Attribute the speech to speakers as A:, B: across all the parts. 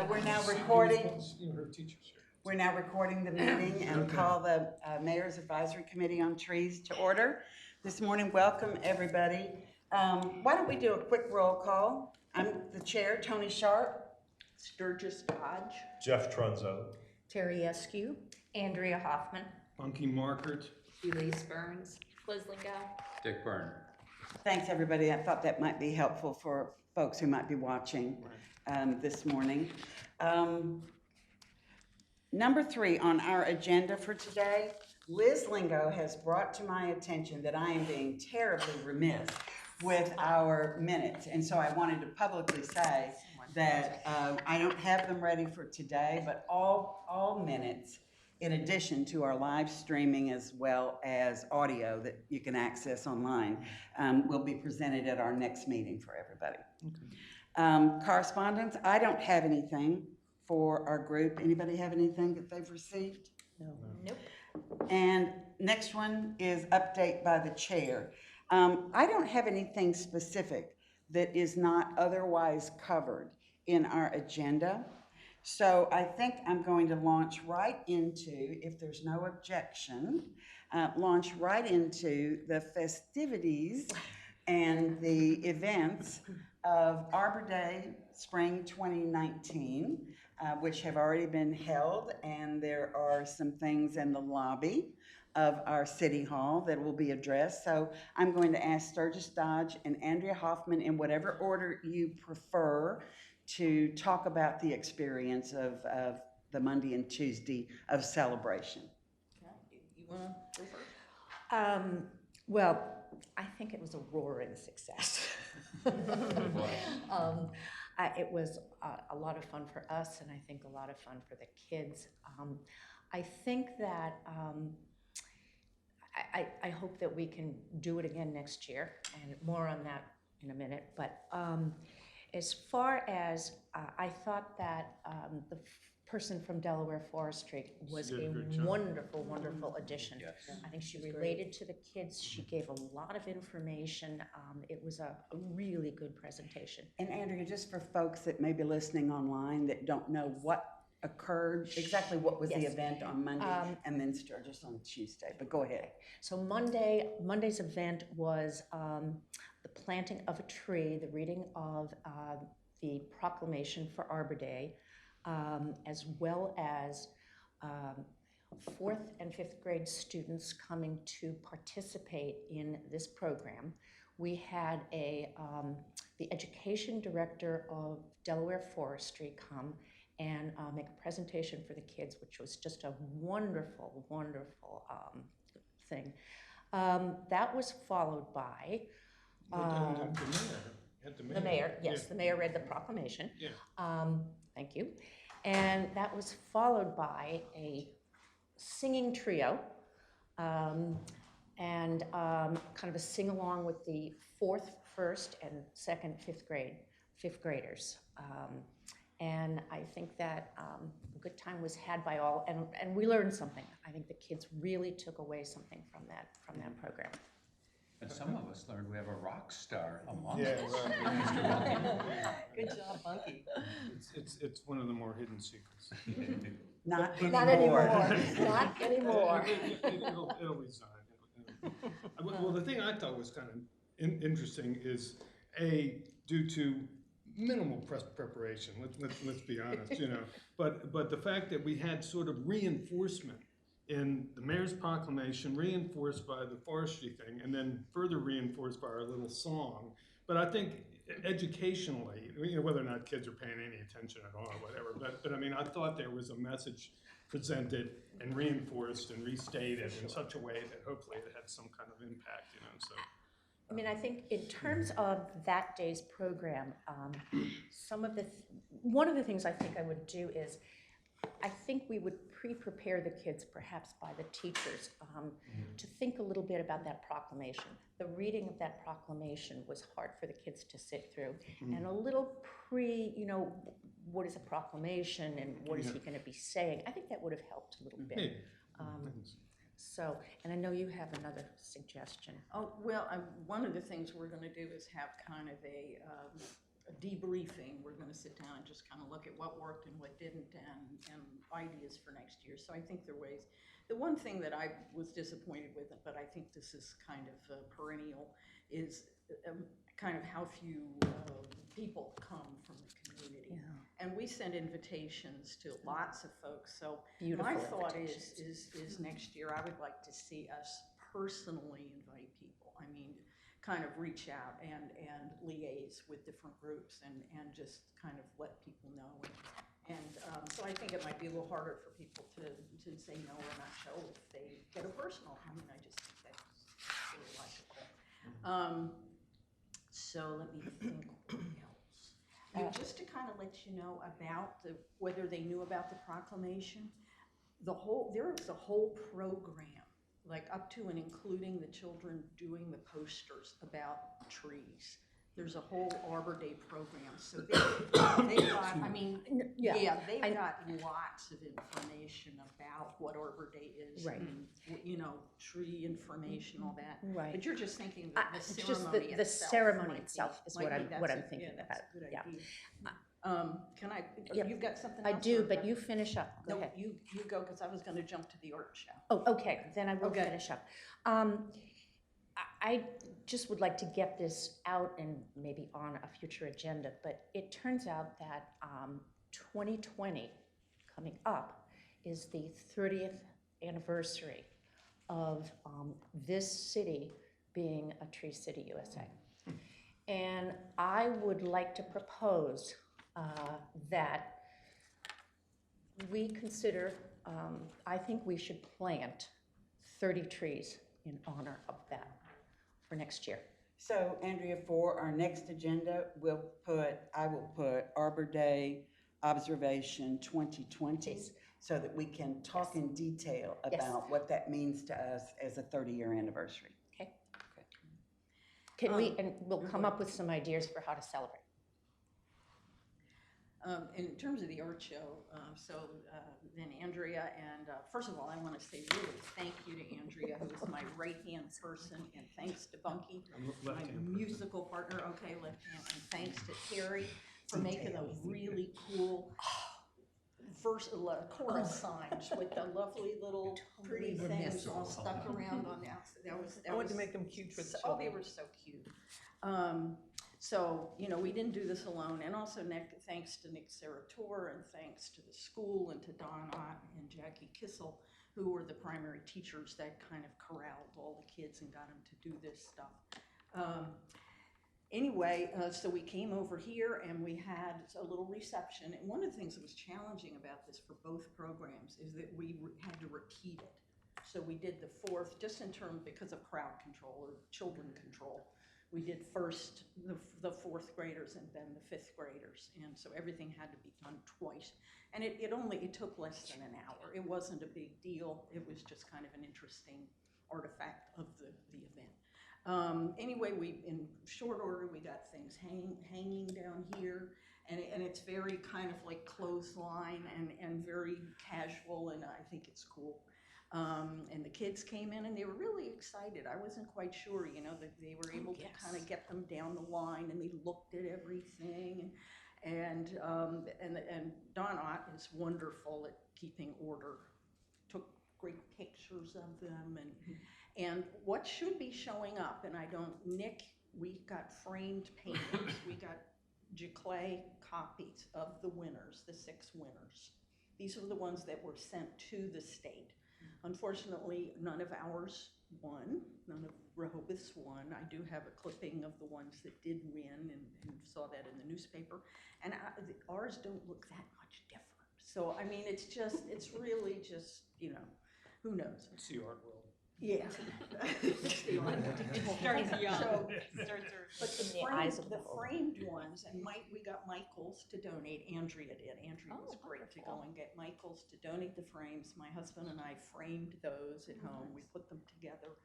A: We're now recording. We're now recording the meeting and call the Mayor's Advisory Committee on Trees to order. This morning, welcome everybody. Why don't we do a quick roll call? I'm the chair, Tony Sharp.
B: Sturgis Dodge.
C: Jeff Trunzo.
D: Terry Eskew.
B: Andrea Hoffman.
E: Funky Markert.
B: Elise Burns. Liz Lingo.
F: Dick Byrne.
A: Thanks, everybody. I thought that might be helpful for folks who might be watching this morning. Number 3 on our agenda for today, Liz Lingo has brought to my attention that I am being terribly remiss with our minutes. And so I wanted to publicly say that I don't have them ready for today, but all minutes, in addition to our live streaming as well as audio that you can access online, will be presented at our next meeting for everybody. Okay. Correspondence, I don't have anything for our group. Anybody have anything that they've received?
B: No. Nope.
A: And next one is update by the chair. I don't have anything specific that is not otherwise covered in our agenda. So I think I'm going to launch right into, if there's no objection, launch right into the festivities and the events of Arbor Day Spring 2019, which have already been held, and there are some things in the lobby of our City Hall that will be addressed. So I'm going to ask Sturgis Dodge and Andrea Hoffman, in whatever order you prefer, to talk about the experience of the Monday and Tuesday of celebration.
B: Okay. You want to go first?
D: Well, I think it was a roaring success. It was a lot of fun for us, and I think a lot of fun for the kids. I think that I hope that we can do it again next year, and more on that in a minute. But as far as I thought that the person from Delaware Forestry was a wonderful addition.
F: Yes.
D: I think she related to the kids. She gave a lot of information. It was a really good presentation.
A: And Andrea, just for folks that may be listening online that don't know what occurred, exactly what was the event on Monday, and then Sturgis on Tuesday, but go ahead.
D: So Monday's event was the planting of a tree, the reading of the proclamation for Arbor Day, as well as 4th and 5th grade students coming to participate in this program. We had the education director of Delaware Forestry come and make a presentation for the kids, which was just a wonderful thing. That was followed by the mayor. Yes, yeah. The mayor read the proclamation. Yeah. Thank you. And that was followed by a singing trio and kind of a sing-along with the 4th, 1st, and 2nd, 5th graders. And I think that a good time was had by all, and we learned something. I think the kids really took away something from that program.
F: And some of us learned we have a rock star among
E: Yeah,
F: us.
E: right.
B: Good job, Funky.
E: It's one of the more hidden secrets.
A: Not
D: Not anymore. Not anymore.
E: It'll resign. Well, the thing I thought was kind of interesting is due to minimal preparation. Let's be honest, But the fact that we had sort of reinforcement in the mayor's proclamation, reinforced by the forestry thing, and then further reinforced by our little song. But I think educationally, whether or not kids are paying any attention at all or whatever, but I mean, I thought there was a message presented and reinforced and restated in such a way that hopefully it had some kind of impact, So.
D: I mean, I think in terms of that day's program, one of the things I think I would do is, I think we would pre-prepare the kids, perhaps by the teachers, to think a little bit about that proclamation. The reading of that proclamation was hard for the kids to sit through, and a little what is a proclamation and what is he going to be saying? I think that would have helped a little bit. So, and I know you have another suggestion.
B: Oh, well, one of the things we're going to do is have kind of a debriefing. We're gonna sit down and just kind of look at what worked and what didn't, and ideas for next year. So I think there are ways. The one thing that I was disappointed with, but I think this is kind of perennial, is kind of how few people come from the community.
D: Yeah.
B: And we send invitations to lots of folks. So
D: Beautiful
B: my thought
D: invitations.
B: is next year I would like to see us personally invite people. I mean, kind of reach out and liaise with different groups and just kind of let people know. And so I think it might be a little harder for people to say no or not show if they get a personal. I mean, I just think that's really logical. So let me think what else. And just to kind of let you know about whether they knew about the proclamation, there was a whole program, like up to and including the children doing the posters about trees. There's a whole Arbor Day program, so they've got, I mean, they've got lots of information about what Arbor Day is.
D: Right.
B: And, you know, tree information, all that.
D: Right.
B: But you're just thinking that the
D: It's
B: ceremony
D: just the ceremony itself is what I'm thinking about.
B: That's a good
D: Yeah.
B: idea. Can I,
D: Yep.
B: you've got something
D: I
B: else?
D: do,
B: or-
D: but you finish up. Go
B: No,
D: ahead.
B: you go, because I was gonna jump to the art show.
D: Oh, okay, then I will
B: Okay.
D: finish up. I just would like to get this out and maybe on a future agenda, but it turns out that 2020 coming up is the 30th anniversary of this city being a Tree City, USA. And I would like to propose that we consider, I think we should plant 30 trees in honor of that for next year.
A: So Andrea, for our next agenda, I will put Arbor Day Observation 2020
D: Yes.
A: so that we can talk
D: Yes.
A: in detail
D: Yes.
A: about what that means to us as a 30-year anniversary.
D: Okay? Can we, and we'll come up with some ideas for how to celebrate.
B: In terms of the art show, then Andrea, and first of all, I want to say really thank you to Andrea, who is my right-hand person, and thanks to Bunky,
E: I'm
B: my
E: left-hand person.
B: musical partner, okay, left-hand, and thanks to Terry for making a really cool chorus signs with the lovely little pretty
F: Totally
B: things
F: remiss.
B: all stuck around on the outside.
C: I wanted to make them cute for the
B: Oh, they
C: children.
B: were so cute. So, you know, we didn't do this alone, and also thanks to Nick Sarator, and thanks to the school, and to Don Ott and Jackie Kissel, who were the primary teachers that kind of corralled all the kids and got them to do this stuff. Anyway, so we came over here and we had a little reception, and one of the things that was challenging about this for both programs is that we had to repeat it. So we did the fourth, just in terms, because of crowd control or children control. We did first the fourth graders and then the fifth graders, and so everything had to be done twice. And it took less than an hour. It wasn't a big deal. It was just kind of an interesting artifact of the event. Anyway, in short order, we got things hanging down here, and it's very kind of like clothesline and very casual, and I think it's cool. And the kids came in and they were really excited. I wasn't quite sure, you know, that they were able to kind of get them down the line, and they looked at everything. And Don Ott is wonderful at keeping order. Took great pictures of them, and what should be showing up, and Nick, we got framed paintings. We got giclée copies of the winners, the 6 winners. These are the ones that were sent to the state. Unfortunately, none of ours won, none of Rehoboth's won. I do have a clipping of the ones that did win, and saw that in the newspaper. And ours don't look that much different. So, I mean, it's really just, you know, who knows?
E: It's the art world.
B: Yeah. It's the art world.
C: Starts young.
B: So,
C: Starts early.
B: but
D: In the eyes of the
B: the
D: beholder.
B: framed ones, and we got Michael's to donate. Andrea did. Andrea was
D: Oh,
B: great to
D: wonderful.
B: go and get Michael's to donate the frames. My husband and I framed those at home. We put them together,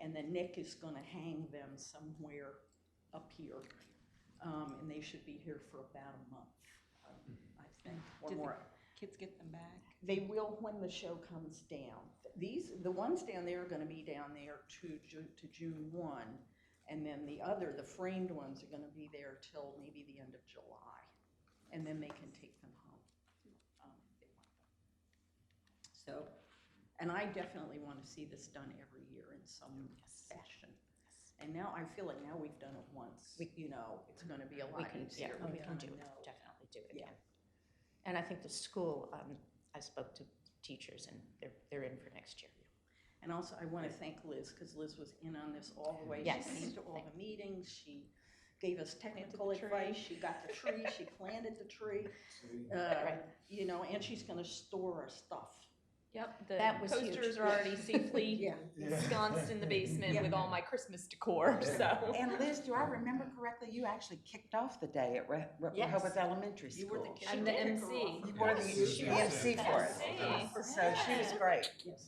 B: and then Nick is going to hang them somewhere up here, and they should be here for about a month, I think. Or
C: Did the
B: more.
C: kids get them back?
B: They will when the show comes down. The ones down there are going to be down there to June 1, And then the framed ones are gonna be there till maybe the end of July. And then they can take them home. If they want them. So, and I definitely wanna see this done every year in some fashion. And now, I feel like now we've done it once, you know, it's gonna be a
D: We
B: lot
D: can, yeah,
B: easier.
D: we can
B: kinda
D: do it,
B: know.
D: definitely do it
B: Yeah.
D: again. And I think the school, I spoke to teachers and they're in for next year.
B: And also, I want to thank Liz, because Liz was in on this all the way.
D: Yes.
B: She came to all the meetings, she gave us technical advice, she got the tree, she planted the tree.
D: Right.
B: You know, and she's gonna store our stuff.
G: Yep, the
D: That was huge.
G: posters are already safely
B: Yeah.
G: ensconced in the basement
B: Yeah.
G: with all my Christmas decor, so.
A: And Liz, do I remember correctly, you actually kicked off the day at
D: Yes.
A: Rehoboth Elementary
B: You were the
A: School.
B: kid.
G: I'm the
B: She took her
G: MC.
B: off.
A: You were the MC for it.
G: Thanks.
A: So she was great
B: Yes.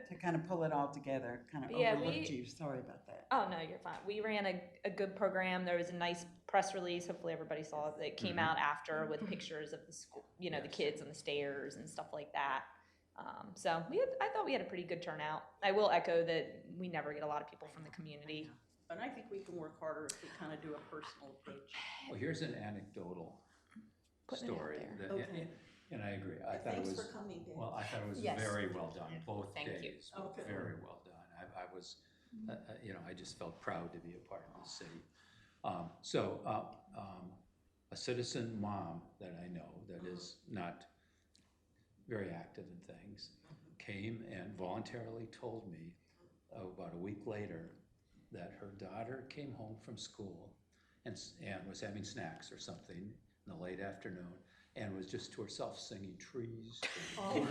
A: to kind of pull it all together, kind of
G: Yeah,
A: overlooked
G: we-
A: you, sorry about that.
G: Oh, no, you're fine. We ran a good program. There was a nice press release. Hopefully everybody saw it. That came out after with pictures of the school, you know, the kids on the stairs and stuff like that. So I thought we had a pretty good turnout. I will echo that we never get a lot of people from the community.
B: But I think we can work harder if we kind of do a personal approach.
F: Well, here's an anecdotal
G: Putting it out
F: story,
G: there.
F: that-
B: Okay.
F: and I agree, I thought it
B: Thanks
F: was,
B: for coming, Dave.
F: well, I thought it was
D: Yes.
F: very well done, both
G: Thank you.
F: days, were
B: Okay.
F: very well done. I was, you know, I just felt proud to be a part of the city. A citizen mom that I know that is not very active in things came and voluntarily told me about a week later that her daughter came home from school and was having snacks or something in the late afternoon and was just to herself singing trees. And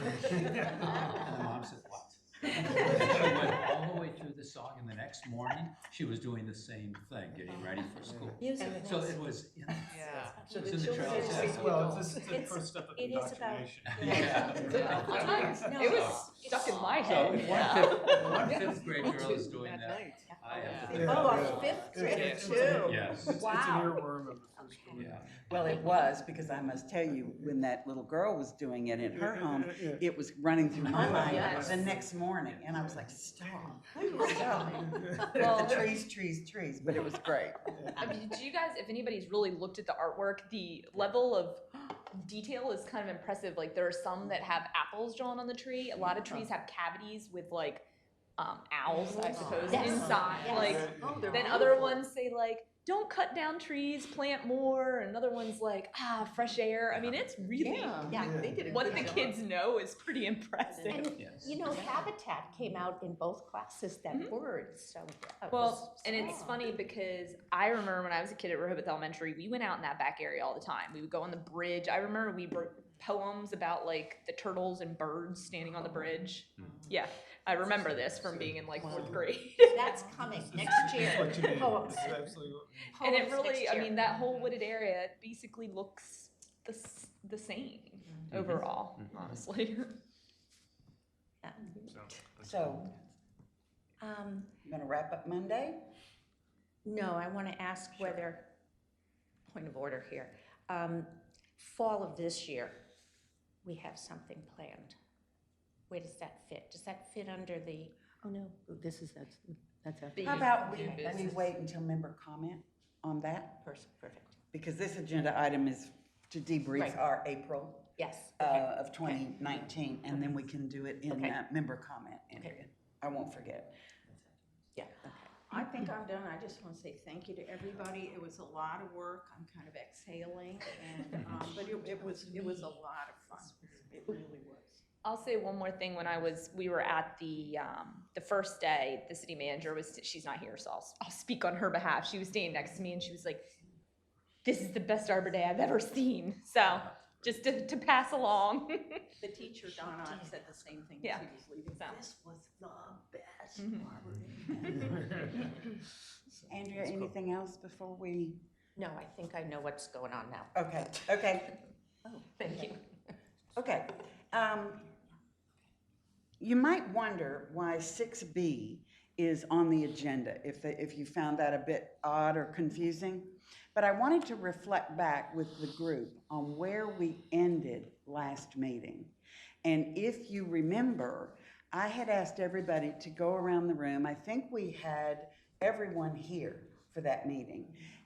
F: the mom said, what? She went all the way through the song, and the next morning she was doing the same thing, getting ready for school. So it was in,
C: Yeah.
F: so it was in the trails.
E: Well, this is the
D: It's-
E: first step of
D: it is about-
E: indoctrination.
D: No.
G: It was stuck in my
F: So
G: head.
F: if one fifth grade girl is doing
C: At
F: that,
C: night.
F: I have to.
E: Yeah.
A: Oh,
E: Yeah.
A: a fifth
E: It's-
A: grader
E: it's-
A: too.
F: Yes.
E: It's an
A: Wow.
E: earworm of the first grade.
F: Yeah.
A: Well, it was, because I must tell you, when that little girl was doing it in her home, it was running through my mind
B: yes.
A: the next morning, and I was like, stop.
G: Well-
A: The trees, but it was great.
G: I mean, do you guys, if anybody's really looked at the artwork, the level of detail is kind of impressive. Like there are some that have apples drawn on the tree. A lot of trees have cavities with like owls, I suppose,
D: Yes.
G: inside.
D: Yes.
G: Like
C: Oh, they're
G: then other ones say like, don't cut down trees, plant more. And another one's like, fresh air. I mean, it's really
D: Yeah.
C: They did a
G: what
C: good
G: the
C: job.
G: kids know is pretty impressive.
D: And,
F: Yes.
D: you know, Habitat came out in both classes, that word, so. that
G: Well,
D: was
G: and it's
D: strong.
G: funny because I remember when I was a kid at Rehoboth Elementary, we went out in that back area all the time. We would go on the bridge. I remember we wrote poems about like the turtles and birds standing on the bridge. Yeah, I remember this from being in like fourth grade.
D: That's coming next
E: This
D: year.
E: is what you need.
D: Poems.
E: This is absolutely what-
G: And it
D: Poems
G: really,
D: next
G: I
D: year.
G: mean, that whole wooded area basically looks the same overall, honestly.
D: Yeah.
A: So, you gonna wrap up Monday?
D: No, I want to ask whether, point of order here, fall of this year, we have something planned. Where does that fit? Does that fit under the,
C: Oh, no, that's after.
A: How about we
G: business.
A: wait until member comment on that?
D: perfect,
A: Because this agenda item is to debrief
D: Right.
A: our April
D: yes, okay.
A: of 2019, and then we can do it in
D: Okay.
A: member comment, Andrea. I won't forget.
D: Yeah, okay.
B: I think I'm done. I just want to say thank you to everybody. It was a lot of work. I'm kind of exhaling, and but it was a lot of fun. It really was.
G: I'll say one more thing. When we were at the first day, the city manager she's not here, so I'll speak on her behalf. She was standing next to me and she was like, "This is the best Arbor Day I've ever seen." So just to pass along.
B: The teacher, Donna, said the same thing
G: Yeah.
B: as he was leaving.
G: So.
B: This was the best
G: Mhm.
B: Arbor Day.
A: Andrea, anything else before we?
D: No, I think I know what's going on now.
A: Okay.
G: Thank you.
A: Okay. You might wonder why 6B is on the agenda, if you found that a bit odd or confusing. But I wanted to reflect back with the group on where we ended last meeting. And if you remember, I had asked everybody to go around the room. I think we had everyone here for that meeting.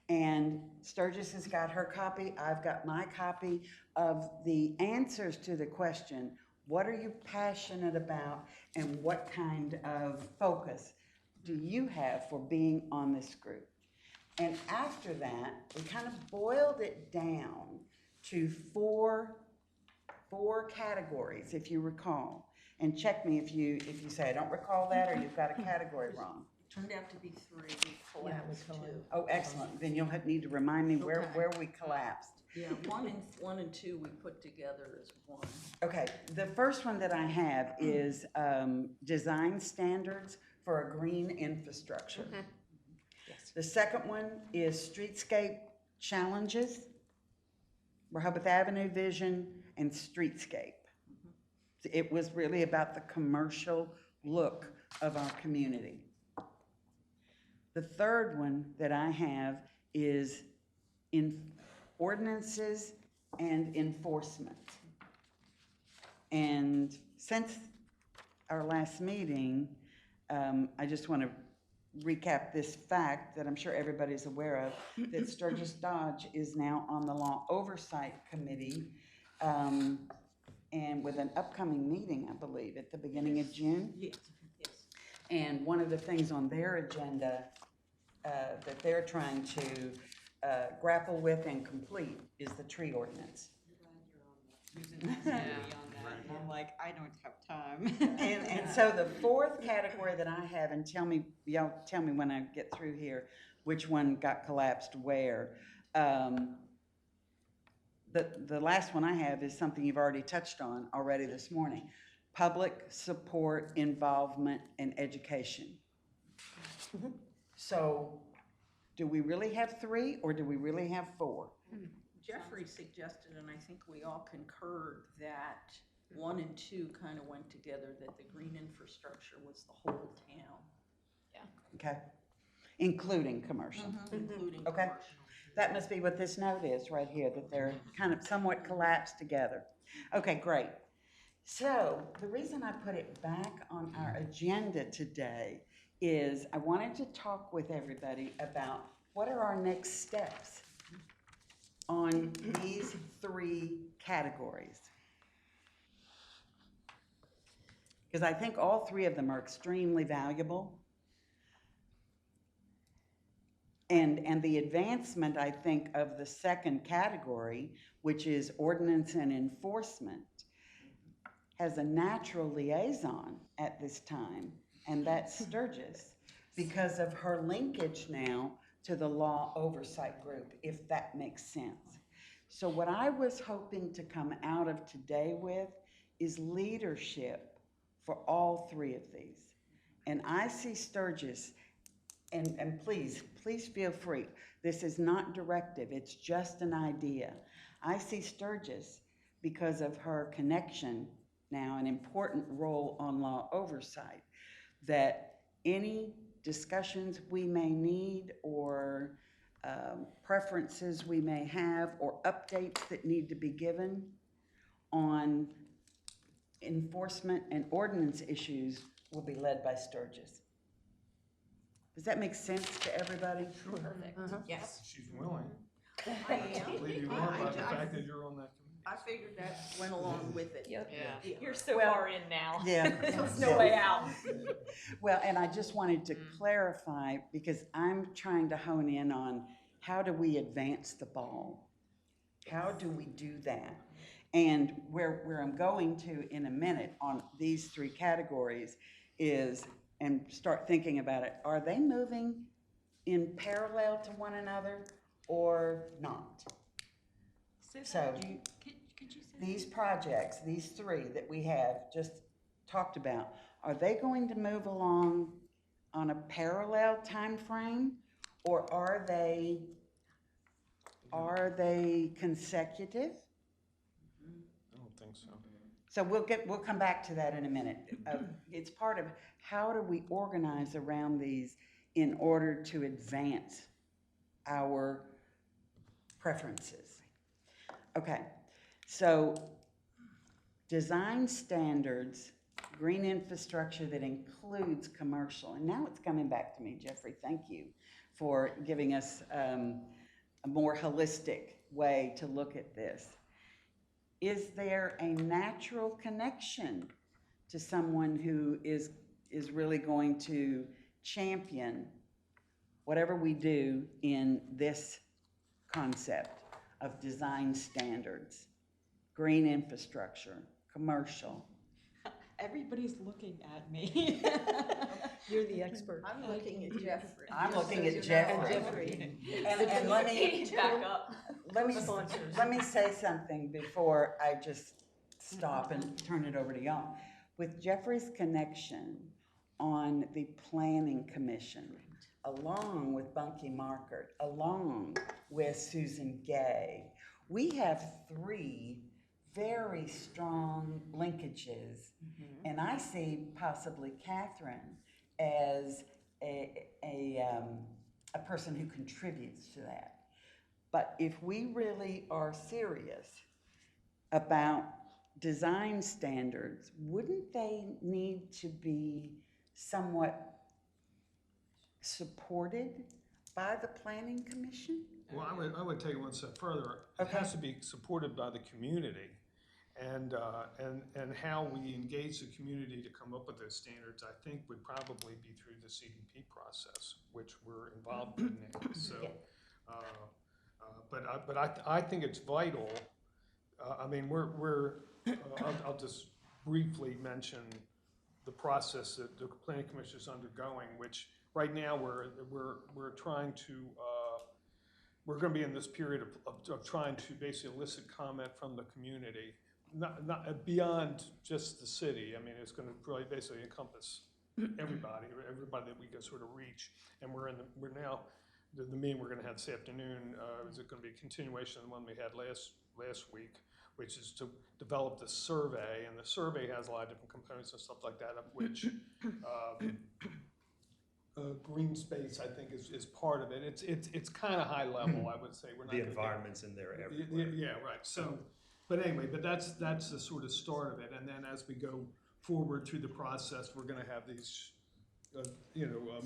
A: And Sturgis has got her copy, I've got my copy of the answers to the question, what are you passionate about and what kind of focus do you have for being on this group? And after that, we kind of boiled it down to four categories, if you recall. And check me if you say I don't recall that or you've got a category wrong.
B: Turned out to be 3, we collapsed 2.
A: Oh, excellent. Then you'll need to remind me
B: Okay.
A: where we collapsed.
B: Yeah, 1 and 2 we put together as 1.
A: Okay, the first one that I have is design standards for a green infrastructure.
D: Yes.
A: The second one is streetscape challenges, Rehoboth Avenue vision, and streetscape. It was really about the commercial look of our community. The third one that I have is in ordinances and enforcement. And since our last meeting, I just want to recap this fact that I'm sure everybody's aware of, that Sturgis Dodge is now on the Law Oversight Committee, and with an upcoming meeting, I believe, at the beginning of June.
B: Yes.
A: And one of the things on their agenda that they're trying to grapple with and complete is the tree ordinance.
H: I'm like, I don't have time.
A: And so the fourth category that I have, and y'all tell me when I get through here, which one got collapsed where. The last one I have is something you've already touched on already this morning. Public support, involvement, and education. So do we really have 3 or do we really have 4?
B: Jeffrey suggested, and I think we all concurred, that 1 and 2 kind of went together, that the green infrastructure was the whole town.
A: Okay, including commercial.
B: Including
A: Okay.
B: commercial.
A: That must be what this note is right here, that they're kind of somewhat collapsed together. Okay, great. So the reason I put it back on our agenda today is I wanted to talk with everybody about what are our next steps on these 3 categories. Because I think all 3 of them are extremely valuable. And the advancement, I think, of the second category, which is ordinance and enforcement, has a natural liaison at this time, and that's Sturgis, because of her linkage now to the Law Oversight Group, if that makes sense. So what I was hoping to come out of today with is leadership for all 3 of these. And I see Sturgis, and please feel free. This is not directive, it's just an idea. I see Sturgis, because of her connection now, an important role on law oversight, that any discussions we may need or preferences we may have or updates that need to be given on enforcement and ordinance issues will be led by Sturgis. Does that make sense to everybody?
G: Perfect.
B: Yes.
E: She's willing.
B: I am.
E: Believe you are by the fact that you're on that committee.
B: I figured that went along with it.
G: Yep.
H: Yeah.
G: You're so
A: Well,
G: far in now.
A: Yeah.
G: There's no way out.
A: Well, and I just wanted to clarify, because I'm trying to hone in on how do we advance the ball? How do we do that? And where I'm going to in a minute on these 3 categories is, and start thinking about it, are they moving in parallel to one another or not? So these projects, these 3 that we have just talked about, are they going to move along on a parallel time frame, or are they consecutive?
E: I don't think so.
A: So we'll come back to that in a minute. It's part of how do we organize around these in order to advance our preferences. Okay, so design standards green infrastructure that includes commercial. And now it's coming back to me, Jeffrey, thank you for giving us a more holistic way to look at this. Is there a natural connection to someone who is really going to champion whatever we do in this concept of design standards, green infrastructure, commercial?
H: Everybody's looking at me.
C: You're the expert.
B: I'm looking at Jeffrey.
A: I'm looking at
C: And
A: Jeffrey.
C: Jeffrey.
A: And let me,
G: Back up.
A: let me say something before I just stop and turn it over to y'all. With Jeffrey's connection on the Planning Commission, along with Bunky Markert, along with Susan Gay, we have 3 very strong linkages. And I see possibly Catherine as a person who contributes to that. But if we really are serious about design standards, wouldn't they need to be somewhat supported by the Planning Commission?
E: Well, I would take it one step further. It
A: Okay.
E: has to be supported by the community. And how we engage the community to come up with those standards, I think would probably be through the CDP process, which we're involved in now. So, but I think it's vital. I mean, I'll just briefly mention the process that the Planning Commission is undergoing, which right now we're trying to. We're going to be in this period of trying to basically elicit comment from the community. Not beyond just the city. I mean, it's going to really basically encompass everybody that we can sort of reach. And we're now the meeting we're going to have this afternoon. Is it going to be a continuation of the one we had last week, which is to develop the survey, and the survey has a lot of different components and stuff like that, of which green space, I think, is part of it. It's kind of high level, I would say. We're not
I: The
E: gonna
I: environment's in there everywhere.
E: yeah, right. So, but anyway, that's the sort of start of it. And then as we go forward through the process, we're going to have these,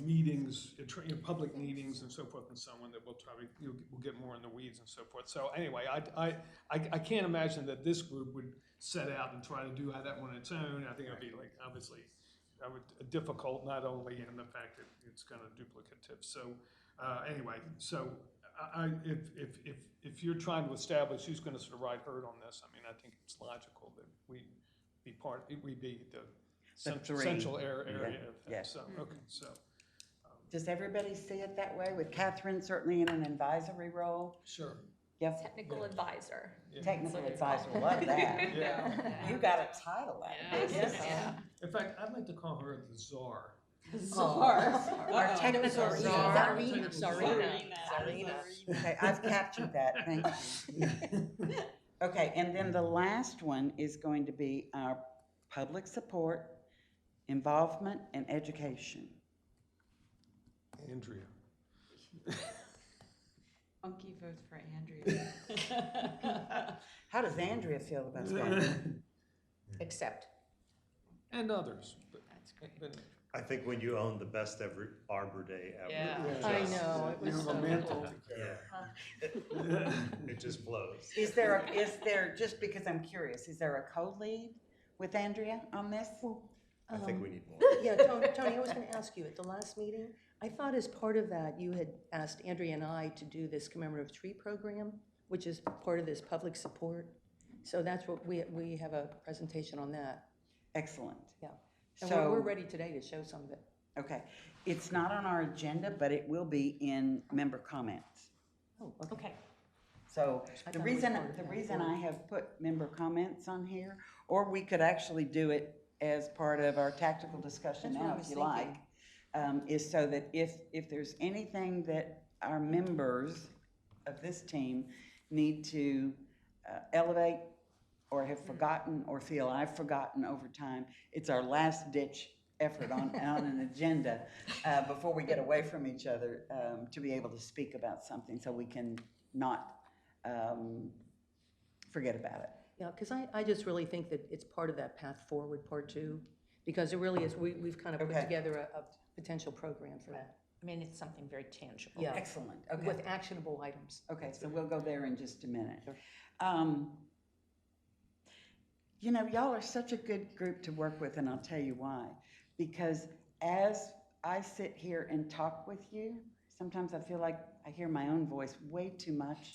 E: meetings, public meetings and so forth and so on that we'll try to, we'll get more in the weeds and so forth. So anyway, I can't imagine that this group would set out and try to do that on its own. I think it would be like, obviously, difficult, not only in the fact that it's kind of duplicative. So anyway, so if you're trying to establish who's going to sort of ride herd on this, I mean, I think it's logical that we be the central area of that.
A: Yes.
E: So, okay, so.
A: Does everybody see it that way? With Catherine certainly in an advisory role?
E: Sure.
A: Yep,
G: Technical advisor.
E: Yeah.
A: technical advisor, love that.
E: Yeah.
A: You got a title out of this.
G: Yeah.
E: In fact, I'd like to call her the czar.
A: Our technical czar.
G: Zarina.
A: Okay, I've captured that, thank you. Okay, and then the last one is going to be our public support, involvement, and education.
E: Andrea.
H: Unky votes for Andrea.
A: How does Andrea feel about that?
D: Accept.
E: And others.
H: That's great.
E: But
I: I think when you own the best ever Arbor Day ever.
H: Yeah.
D: I know, it was
E: You're
D: so
E: romantic.
I: Yeah. It just flows.
A: Is there, just because I'm curious, is there a co-lead with Andrea on this?
I: I think we need more.
C: Yeah, Tony, I was gonna ask you, at the last meeting, I thought as part of that, you had asked Andrea and I to do this commemorative tree program, which is part of this public support. So that's what, we have a presentation on that.
A: Excellent.
C: Yeah. And
A: So,
C: we're ready today to show some of it.
A: okay, it's not on our agenda, but it will be in member comments.
C: Oh, okay.
G: Okay.
A: So
C: I
A: the
C: thought it was
A: reason,
C: part of
A: the
C: that.
A: reason I have put member comments on here, or we could actually do it as part of our tactical discussion
C: That's what I
A: now,
C: was
A: if you like, is so that if there's anything that our members of this team need to elevate or have forgotten or feel I've forgotten over time, it's our last ditch effort on an agenda before we get away from each other to be able to speak about something so we can not forget about it.
C: Yeah, because I just really think that it's part of that path forward, part two, because it really is, we've kind of put
A: Okay.
C: together a potential program for that.
D: I mean, it's something very tangible.
C: Yeah.
A: Excellent, okay.
C: With actionable items.
A: Okay, so we'll go there in just a minute.
C: Sure.
A: You know, y'all are such a good group to work with, and I'll tell you why. Because as I sit here and talk with you, sometimes I feel like I hear my own voice way too much.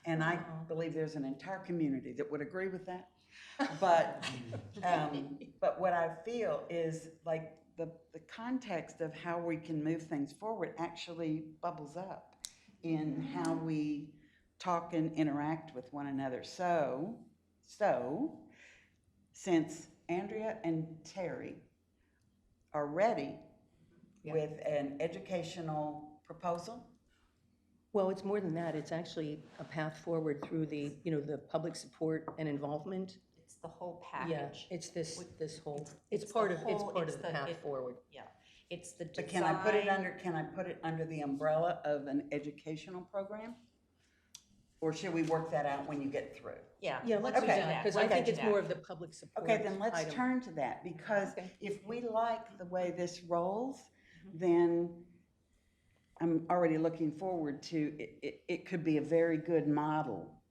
A: And I believe there's an entire community that would agree with that. But, but what I feel is like the context of how we can move things forward actually bubbles up in how we talk and interact with one another. So, since Andrea and Terry are ready
C: Yeah.
A: with an educational proposal,
C: Well, it's more than that. It's actually a path forward through the, the public support and involvement.
D: It's the whole
C: Yeah,
D: package.
C: it's this whole,
D: It's
C: it's part
D: the
C: of
D: whole-
C: the
D: it's the-
C: path
D: it-
C: forward.
D: Yeah, it's the
A: but
D: design.
A: can I put it under the umbrella of an educational program? Or should we work that out when you get through?
D: Yeah.
C: Yeah, let's do
A: Okay.
C: that, because
D: We'll
C: I think
D: do
C: it's
D: that.
C: more of the public support
A: Okay, then let's
C: item.
A: turn to that, because
C: Okay.
A: if we like the way this rolls, then I'm already looking forward to, it could be a very good model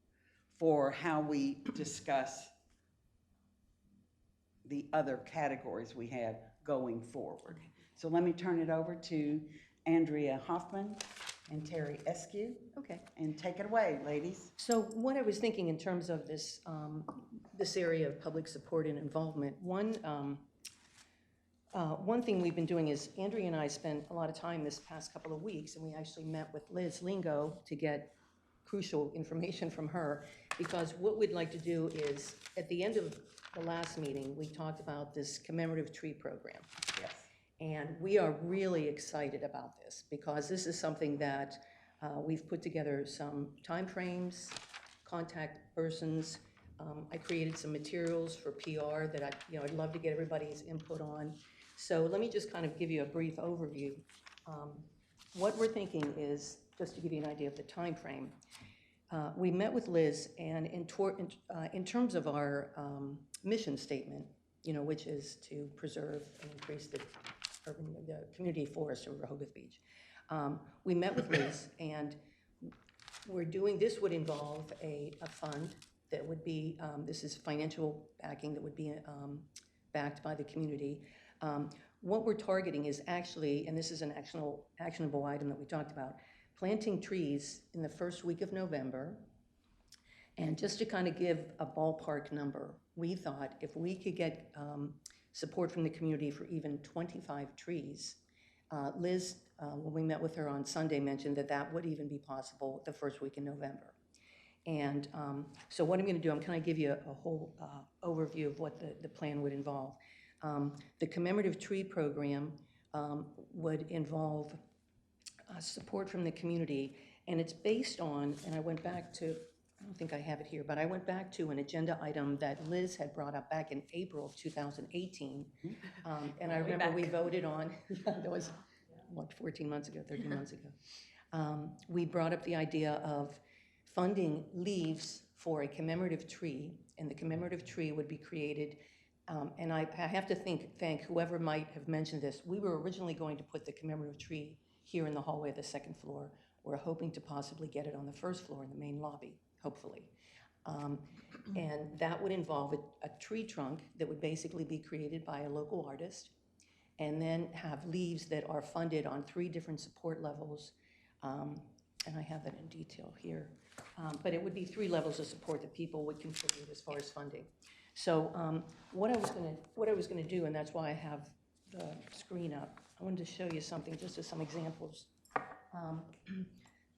A: for how we discuss the other categories we have going forward. So let me turn it over to Andrea Hoffman and Terry Eskew,
C: Okay.
A: and take it away, ladies.
C: So what I was thinking in terms of this, this area of public support and involvement, one thing we've been doing is Andrea and I spent a lot of time this past couple of weeks, and we actually met with Liz Lingo to get crucial information from her, because what we'd like to do is, at the end of the last meeting, we talked about this commemorative tree program.
A: Yes.
C: And we are really excited about this, because this is something that we've put together some timeframes, contact persons. I created some materials for PR that I'd love to get everybody's input on. So let me just kind of give you a brief overview. What we're thinking is, just to give you an idea of the timeframe, we met with Liz, and in terms of our mission statement, which is to preserve and increase the community forest of Rehoboth Beach. We met with Liz, and this would involve a fund that would be, this is financial backing that would be backed by the community. What we're targeting is actually, and this is an actionable item that we talked about, planting trees in the first week of November. And just to kind of give a ballpark number, we thought if we could get support from the community for even 25 trees, Liz, when we met with her on Sunday, mentioned that would even be possible the first week in November. And so what I'm going to do, I'm going to give you a whole overview of what the plan would involve. The commemorative tree program would involve support from the community, and it's based on, and I went back to, I don't think I have it here, but I went back to an agenda item that Liz had brought up back in April of 2018. And I remember we voted on, that was, 14 months ago, 13 months ago. We brought up the idea of funding leaves for a commemorative tree, and the commemorative tree would be created. And I have to thank whoever might have mentioned this. We were originally going to put the commemorative tree here in the hallway of the second floor. We're hoping to possibly get it on the first floor in the main lobby, hopefully. And that would involve a tree trunk that would basically be created by a local artist, and then have leaves that are funded on 3 different support levels. And I have that in detail here. But it would be 3 levels of support that people would contribute as far as funding. So what I was gonna do, and that's why I have the screen up, I wanted to show you something, just as some examples.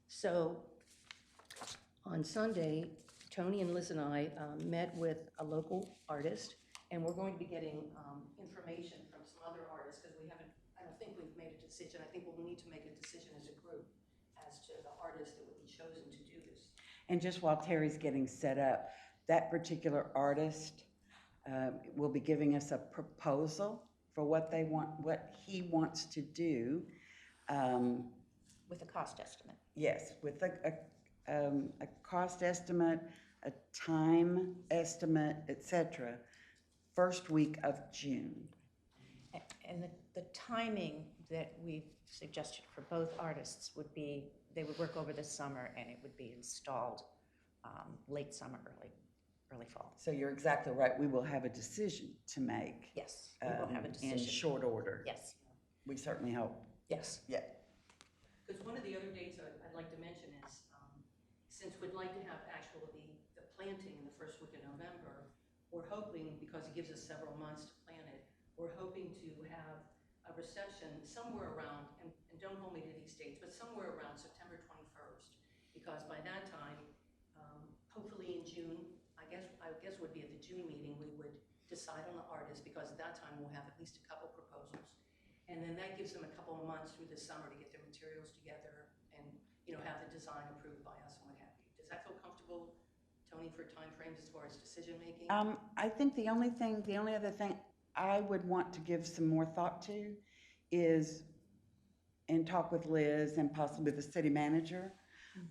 C: So on Sunday, Tony and Liz and I met with a local artist, and we're going to be getting information from some other artists, because I don't think we've made a decision. I think we'll need to make a decision as a group as to the artist that would be chosen to do this.
A: And just while Terry's getting set up, that particular artist will be giving us a proposal for what he wants to do.
D: With a cost estimate.
A: Yes, with a cost estimate, a time estimate, etc. First week of June.
D: And the timing that we've suggested for both artists would be, they would work over the summer and it would be installed late summer, early fall.
A: So you're exactly right. We will have a decision to make.
D: Yes, we will have a
A: In
D: decision.
A: short order.
D: Yes,
A: We certainly hope.
D: yes.
A: Yeah.
C: Because one of the other dates I'd like to mention is, since we'd like to have the planting in the first week of November, we're hoping, because it gives us several months to plant it, we're hoping to have a reception somewhere around, and don't hold me to these dates, but somewhere around September 21st. Because by that time, hopefully in June, I guess would be at the June meeting, we would decide on the artist, because at that time we'll have at least a couple proposals. And then that gives them a couple of months through the summer to get their materials together and, have the design approved by us and what have you. Does that feel comfortable, Tony, for timeframes as far as decision-making?
A: I think the only other thing I would want to give some more thought to is, and talk with Liz and possibly the city manager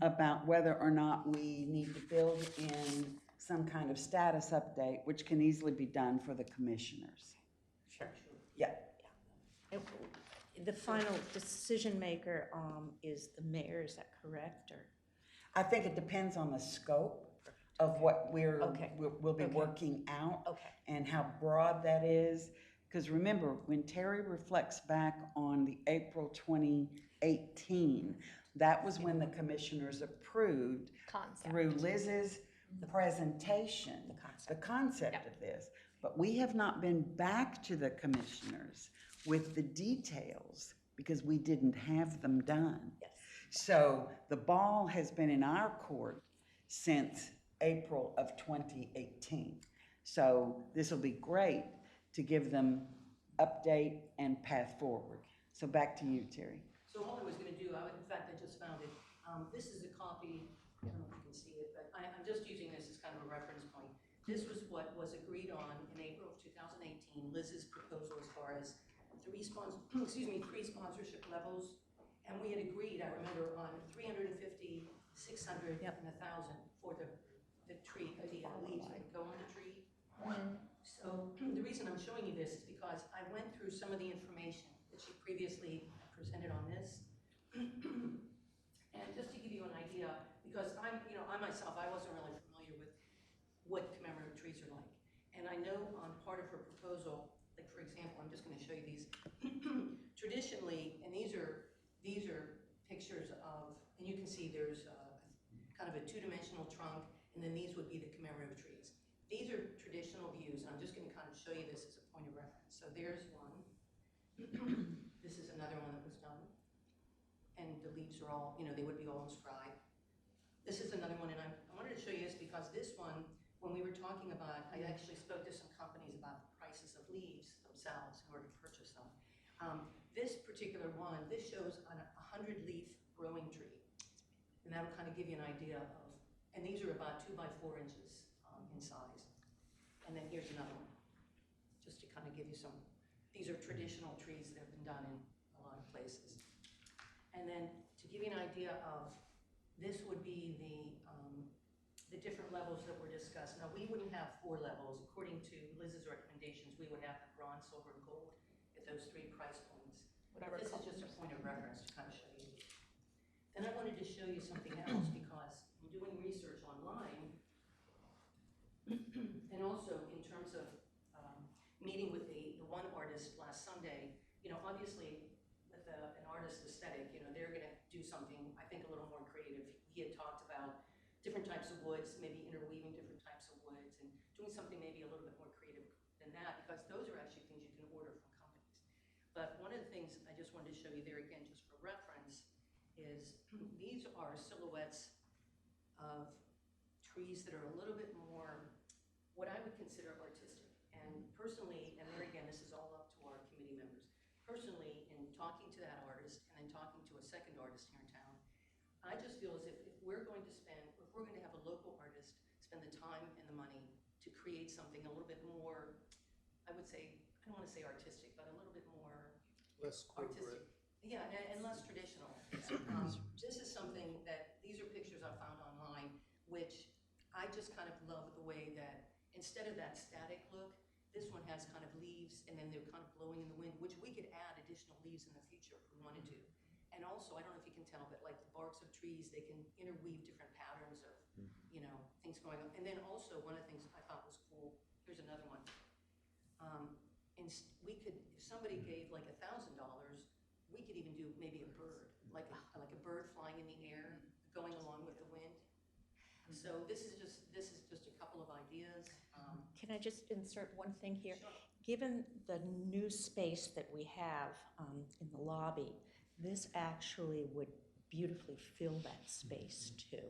A: about whether or not we need to build in some kind of status update, which can easily be done for the commissioners.
D: Sure.
A: Yeah.
D: And the final decision maker is the mayor, is that correct, or?
A: I think it depends on the scope of what
D: Okay.
A: we'll be
D: Okay.
A: working out
D: Okay.
A: and how broad that is. Because remember, when Terry reflects back on the April 2018, that was when the commissioners approved
G: Concept.
A: through Liz's presentation, the concept
G: Yep.
A: of this. But we have not been back to the commissioners with the details because we didn't have them done.
D: Yes.
A: So the ball has been in our court since April of 2018. So this will be great to give them update and path forward. So back to you, Terry.
C: So all I was gonna do, in fact, I just found it, this is a copy, I don't know if you can see it, but I'm just using this as kind of a reference point. This was what was agreed on in April of 2018, Liz's proposal as far as three sponsorship levels. And we had agreed, I remember, on 350, 600,
D: Yep.
C: and 1,000 for the tree, the leaves that would go on the tree. So the reason I'm showing you this is because I went through some of the information that she previously presented on this. And just to give you an idea, because I myself, I wasn't really familiar with what commemorative trees are like. And I know on part of her proposal, like for example, I'm just gonna show you these. Traditionally, and these are pictures of, and you can see there's kind of a two-dimensional trunk, and then these would be the commemorative trees. These are traditional views, and I'm just gonna kind of show you this as a point of reference. So there's one. This is another one that was done. And the leaves are all, they would be all inscribed. This is another one, and I wanted to show you this because this one, when we were talking about, I actually spoke to some companies about the prices of leaves themselves in order to purchase them. This particular one, this shows a 100-leaf growing tree. And that'll kind of give you an idea of, and these are about 2 by 4 inches in size. And then here's another one, just to kind of give you some, these are traditional trees that have been done in a lot of places. And then to give you an idea of, this would be the different levels that were discussed. Now, we wouldn't have 4 levels. According to Liz's recommendations, we would have the bronze, silver, and gold at those 3 price points.
G: Whatever
C: This is
G: colors
C: just a
G: are
C: point of reference to kind of show you. Then I wanted to show you something else because in doing research online, and also in terms of meeting with the one artist last Sunday, obviously with an artist aesthetic, they're gonna do something, I think, a little more creative. He had talked about different types of woods, maybe interweaving different types of woods and doing something maybe a little bit more creative than that, because those are actually things you can order from companies. But one of the things I just wanted to show you there again, just for reference, is these are silhouettes of trees that are a little bit more what I would consider artistic. And personally, and there again, this is all up to our committee members. Personally, in talking to that artist and then talking to a second artist here in town, I just feel as if we're going to have a local artist spend the time and the money to create something a little bit more, I would say, I don't want to say artistic, but a little bit more
E: Less corporate.
C: artistic. Yeah, and less traditional. This is something that, these are pictures I found online, which I just kind of love the way that instead of that static look, this one has kind of leaves, and then they're kind of blowing in the wind, which we could add additional leaves in the future if we wanted to. And also, I don't know if you can tell, but like the barks of trees, they can interweave different patterns of, you know, things going on. And then also, one of the things I thought was cool, here's another one. And we could, if somebody gave like $1,000, we could even do maybe a bird, like a bird flying in the air, going along with the wind. So this is just a couple of ideas.
D: Can I just insert one thing here?
C: Sure.
D: Given the new space that we have in the lobby, this actually would beautifully fill that space too.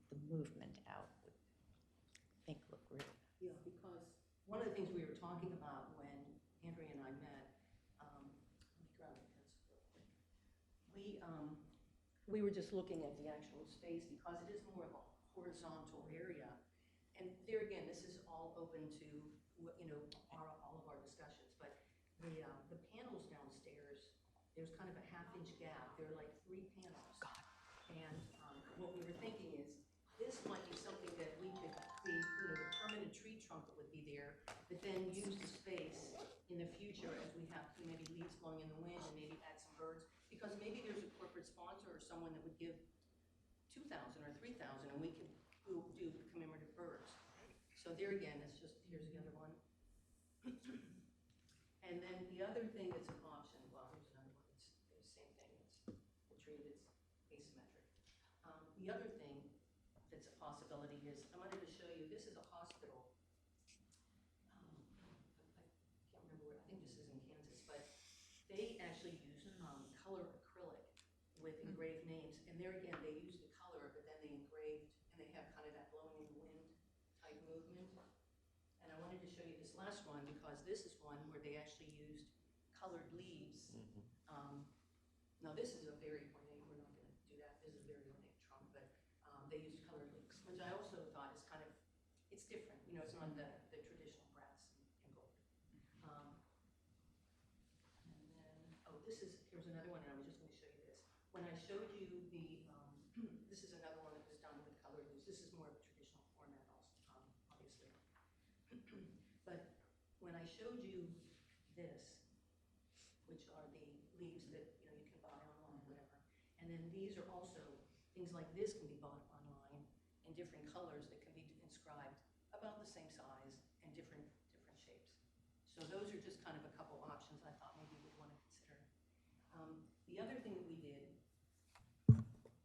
D: The movement out would, I think, look really.
C: Yeah, because one of the things we were talking about when Andrea and I met, let me grab a pencil real quick. We were just looking at the actual space because it is more of a horizontal area. And there again, this is all open to, you know, all of our discussions, but the panels downstairs, there's kind of a half-inch gap. There are like 3 panels. And what we were thinking is, this might be something that we could create, you know, the permanent tree trunk that would be there, but then use the space in the future as we have maybe leaves blowing in the wind and maybe add some birds. Because maybe there's a corporate sponsor or someone that would give $2,000 or $3,000 and we could do commemorative birds. So there again, it's just, here's the other one. And then the other thing that's an option, well, here's another one, it's the same thing, it's the tree that's asymmetric. The other thing that's a possibility is, I wanted to show you, this is a hospital. I can't remember where, I think this is in Kansas, but they actually use color acrylic with engraved names. And there again, they use the color, but then they engraved, and they have kind of that blowing in the wind type movement. And I wanted to show you this last one because this is one where they actually used colored leaves. Now this is a very ornate, we're not gonna do that, this is a very ornate trunk, but they used colored leaves, which I also thought is kind of, it's different, you know, it's not the traditional brass and gold. And then, oh, here's another one, and I was just gonna show you this. When I showed you the, this is another one that was done with colored leaves. This is more of a traditional format also, obviously. But when I showed you this, which are the leaves that, you know, you can buy online, whatever. And then these are also, things like this can be bought online in different colors that can be inscribed about the same size and different shapes. So those are just kind of a couple options I thought maybe you would want to consider. The other thing that we did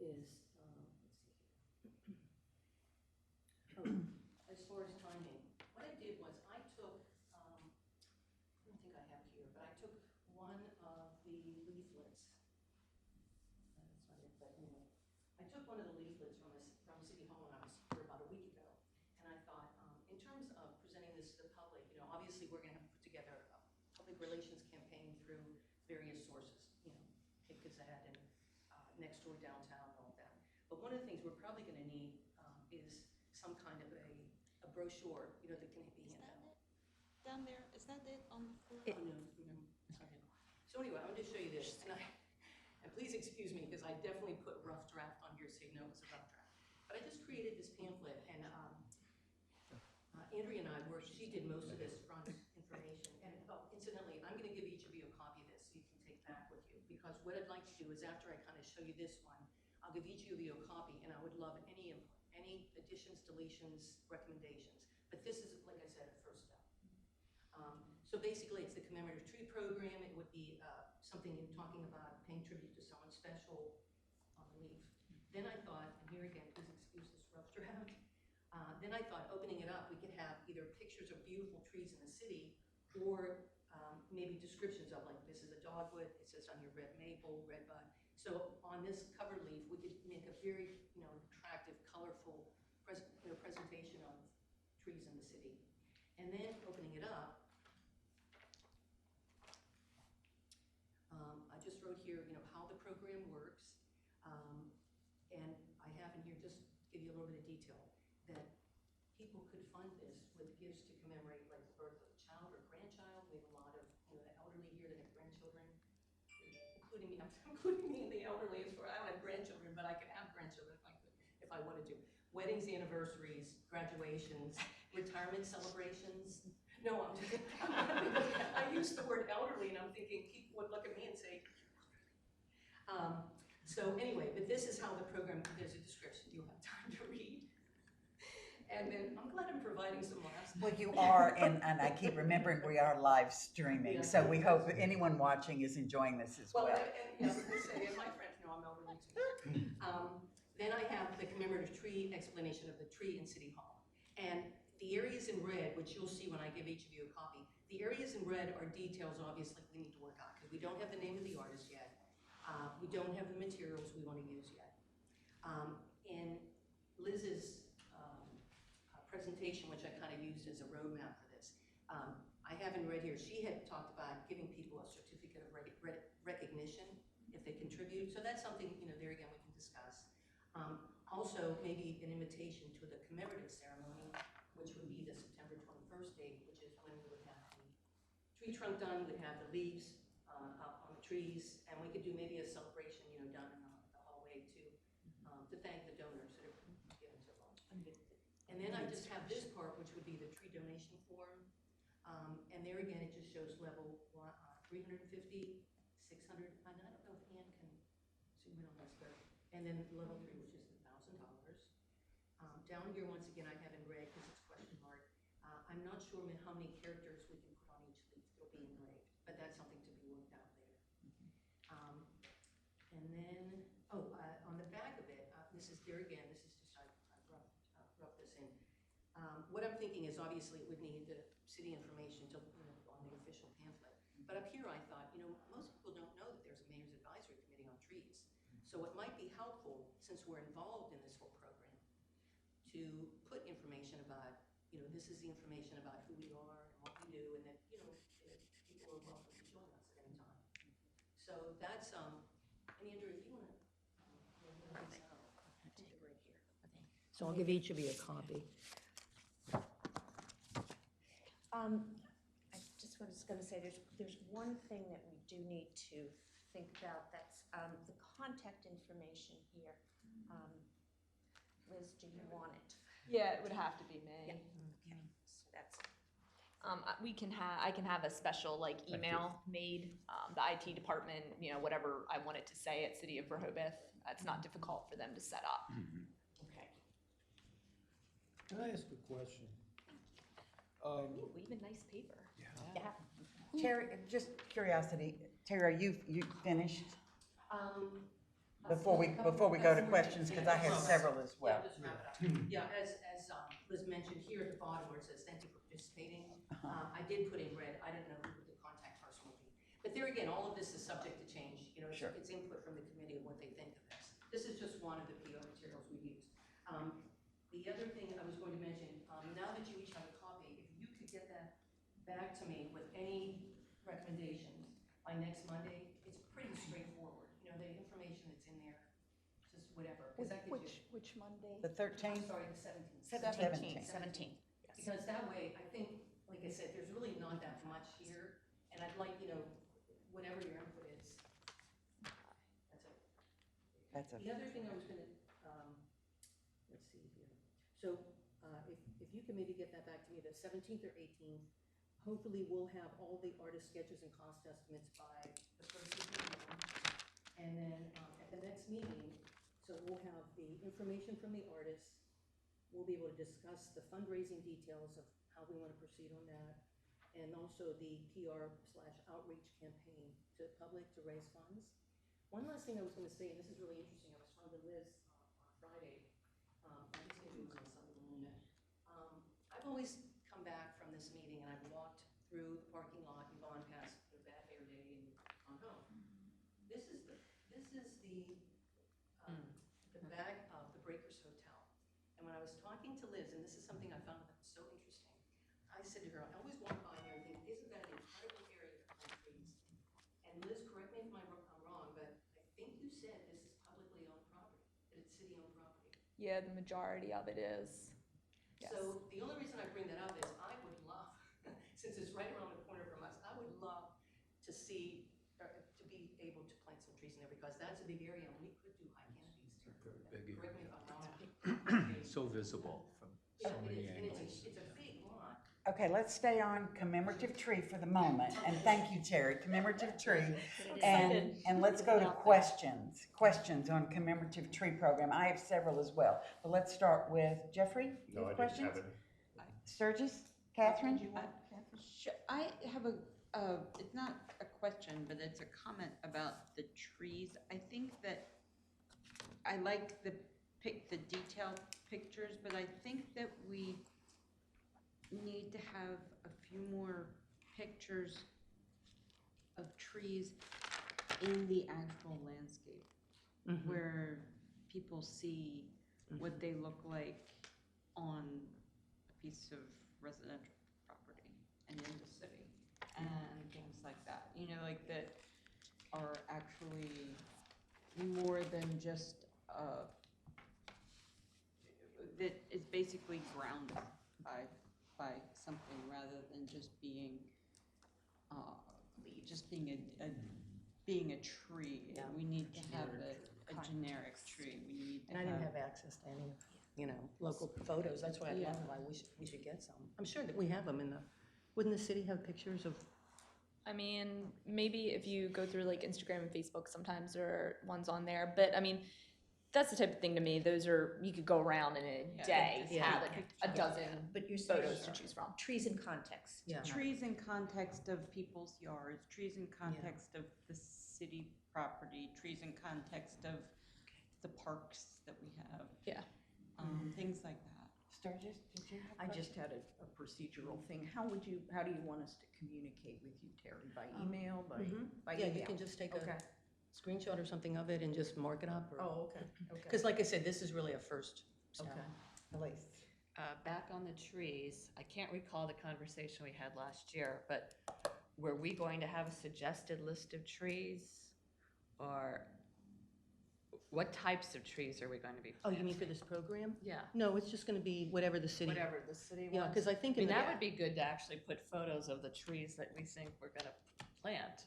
C: is, let's see here. Oh, as far as timing, what I did was I took, I don't think I have it here, but I took one of the leaflets. That's not it, but anyway. I took one of the leaflets from City Hall when I was here about a week ago. And I thought, in terms of presenting this to the public, you know, obviously we're gonna have to put together a public relations campaign through various sources, you know, Cape Gazette and Next Door Downtown and all that. But one of the things we're probably gonna need is some kind of a brochure, you know, that can be handed out.
H: Down there, is that it on the floor?
C: Oh, no, it's not it. So anyway, I'm going to show you this, and please excuse me, because I definitely put rough draft on here so you know it's a rough draft. But I just created this pamphlet, and Andrea and I she did most of this front information. And incidentally, I'm going to give each of you a copy of this so you can take back with you, because what I'd like to do is after I kind of show you this one, I'll give each of you a copy, and I would love any input, any additions, deletions, recommendations. But this is, like I said, a first step. So basically, it's the commemorative tree program. It would be something in talking about paying tribute to someone special on the leaf. Then I thought, and here again, please excuse this rough draft. Then I thought, opening it up, we could have either pictures of beautiful trees in the city, or maybe descriptions of, like, this is a dogwood. It says on here red maple, red bud. So on this cover leaf, we could make a very, you know, attractive, colorful presentation of trees in the city. And then opening it up, I just wrote here, you know, how the program works. And I have in here, just to give you a little bit of detail, that people could fund this with gifts to commemorate, like, the birth of a child or grandchild. We have a lot of, you know, the elderly here that have grandchildren, including me. I'm including me in the elderly. As far, I don't have grandchildren, but I could have grandchildren if I wanted to. Weddings, anniversaries, graduations, retirement celebrations, No, I'm just, I use the word elderly and I'm thinking people would look at me and say, so anyway, but this is how the program, there's a description you'll have time to read. And then I'm glad I'm providing some laughs.
A: Well, you are, and I keep remembering we are live streaming, so we hope that anyone watching is enjoying this as well.
C: Well, and yeah, I was gonna say, and my friends know I'm elderly too. Then I have the commemorative tree explanation of the tree in City Hall. And the areas in red, which you'll see when I give each of you a copy, the areas in red are details obviously we need to work on, because we don't have the name of the artist yet. We don't have the materials we want to use yet. In Liz's presentation, which I kind of used as a roadmap for this, I have in red here, she had talked about giving people a certificate of recognition if they contribute. So that's something, you know, there again we can discuss. Also, maybe an invitation to the commemorative ceremony, which would be the September 21st date, which is when we would have the tree trunk done, we'd have the leaves up on the trees, and we could do maybe a celebration, you know, down in the hallway to thank the donors that have given so long. And then I just have this part, which would be the tree donation form. And there again, it just shows level 350, 600, and I don't know if Ann can zoom in on this, but, and then level 3, which is $1,000. Down here, once again, I have in red because it's question mark. I'm not sure how many characters we can put on each leaf that'll be engraved, but that's something to be worked out later. And then, on the back of it, this is there again, this is just, I rubbed this in. What I'm thinking is obviously it would need the city information to, you know, on the official pamphlet. But up here I thought, you know, most people don't know that there's a Mayor's Advisory Committee on trees. So it might be helpful, since we're involved in this whole program, to put information about, you know, this is the information about who we are and what we do, and that, you know, people are welcome to join us at any time. So that's, and Andrew, if you want to, take a break here. So I'll give each of you a copy.
D: I just was gonna say, there's one thing that we do need to think about, that's the contact information here. Liz, do you want it?
G: Yeah, it would have to be me.
D: Okay, so that's,
G: I can have a special like email made, the IT department, you know, whatever I want it to say at City of Rehoboth. It's not difficult for them to set up.
D: okay.
J: Can I ask a question?
G: Ooh, even nice paper.
D: Yeah.
A: Terry, just curiosity, Terry, are you finished? Before we go to questions, because I have several as well.
C: Yeah, just wrap it up. Yeah, as Liz mentioned here at the bottom where it says thank you for participating, I did put in red, I didn't know who the contact person would be. But there again, all of this is subject to change, you know,
A: Sure.
C: it's input from the committee of what they think of this. This is just one of the PR materials we used. The other thing I was going to mention, now that you each have a copy, if you could get that back to me with any recommendations by next Monday, it's pretty straightforward. You know, the information that's in there, just whatever. 'Cause that gives you,
B: Which Monday?
A: The
C: I'm
A: 13th?
C: sorry, the 17th.
D: 17.
C: Because that way, I think, like I said, there's really not that much here, and I'd like, you know, whatever your input is. That's it. The other thing I was gonna, let's see here. So, if you can maybe get that back to me, the 17th or 18th, hopefully we'll have all the artist sketches and cost estimates by the first of the month. And then, at the next meeting, so we'll have the information from the artists. We'll be able to discuss the fundraising details of how we want to proceed on that, and also the PR/outreach campaign to the public to raise funds. One last thing I was going to say, and this is really interesting, I was talking to Liz on Friday. My schedule was on Sunday morning. I've always come back from this meeting and I've walked through the parking lot and gone past the bad hair day and gone home. This is the back of the Breakers Hotel. And when I was talking to Liz, and this is something I found so interesting, I said to her, I always walk by here and think, isn't that an incredible area to plant trees? And Liz, correct me if I'm wrong, but I think you said this is publicly owned property, that it's city-owned property.
G: Yeah, the majority of it is. Yes.
C: So the only reason I bring that up is I would love, since it's right around the corner from us, I would love to see, to be able to plant some trees in there, because that's a big area and we could do high canopies too.
F: Big
C: Correct me if I'm wrong.
F: So visible from so
C: Yeah,
F: many
C: it is, and
F: angles.
C: it's a big lot,
A: Okay, let's stay on commemorative tree for the moment, and thank you, Terry, commemorative tree. And let's go to questions on commemorative tree program. I have several as well, but let's start with Jeffrey. You
I: No, I
A: have
I: didn't
A: questions?
I: have any.
A: Sturgis, Catherine?
H: Sure, I have it's not a question, but it's a comment about the trees. I think that I like the detailed pictures, but I think that we need to have a few more pictures of trees in the actual landscape, where people see what they look like on a piece of residential property and in the city, and things like that, you know, like that are actually more than just, that is basically grounded by something rather than just being, being a tree.
C: Yeah.
H: We need to have a generic tree. We need to
C: And I didn't have access to any, you know, local photos, that's why I
H: Yeah.
C: thought, we should get some. I'm sure that we have them in the, wouldn't the city have pictures of?
G: I mean, maybe if you go through like Instagram and Facebook, sometimes there are ones on there. But I mean, that's the type of thing to me. Those are, you could go around in a day,
C: Yeah.
G: have a dozen
D: But you're saying
G: photos to choose from.
D: trees in context.
C: Yeah.
H: trees in context of people's yards, trees in context of the city property, trees in context of the parks that we have.
G: Yeah.
H: Things like that.
A: Sturgis, did you have
B: I
A: questions?
B: just had a procedural thing. How do you want us to communicate with you, Terry? By email, by
C: Yeah,
B: email?
C: you can just take a
B: Okay.
C: screenshot or something of it and just mark it up, or.
B: Oh, okay,
C: Because like I said, this is really a first step.
B: okay.
A: Elise?
K: Back on the trees, I can't recall the conversation we had last year, but were we going to have a suggested list of trees? Or what types of trees are we going to be
C: Oh,
K: planting?
C: you mean for this program?
K: Yeah,
C: No, it's just gonna be whatever the city.
K: whatever the city wants.
C: Yeah, because I think
K: I
C: in
K: mean,
C: the.
K: that would be good to actually put photos of the trees that we think we're gonna plant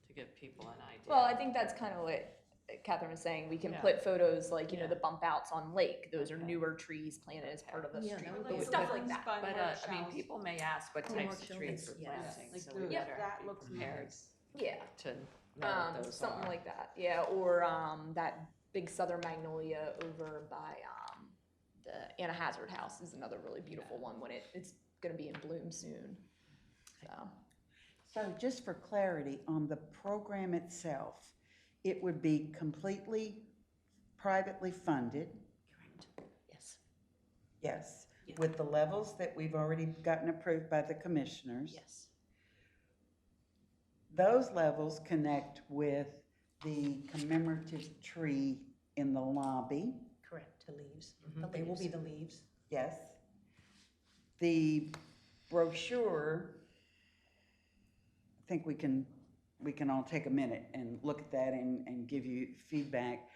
K: to give people an idea.
G: Well, I think that's kind of what Catherine was saying. We can
K: Yeah.
G: put photos like, you know,
K: Yeah.
G: the bump outs on lake. Those are
K: Okay.
G: newer trees planted as part of the
C: Yeah,
G: street.
C: that would
H: Like
C: be
G: Stuff
C: good.
G: like that.
H: By
K: But,
H: Mark
K: I mean,
H: Schell's-
K: people may ask what
C: Oh,
K: types
C: Mark
K: of
C: Schell's,
K: trees we're
C: yes.
K: planting,
H: Like
K: so we
H: the-
K: better
H: that
K: be
H: looks
K: prepared
H: nice.
G: Yeah.
K: to know what those
G: Something
K: are.
G: like that. Yeah, or that big southern magnolia over by the Anna Hazard House is another really beautiful one when it's going to be in bloom soon. So
A: So just for clarity, on the program itself, it would be completely privately funded,
D: Yes,
A: yes,
D: Yeah.
A: with the levels that we've already gotten approved by the commissioners.
D: yes.
A: Those levels connect with the commemorative tree in the lobby,
C: Correct, the leaves.
D: The
C: They will
D: leaves.
C: be the leaves.
A: yes. The brochure, I think we can all take a minute and look at that and give you feedback.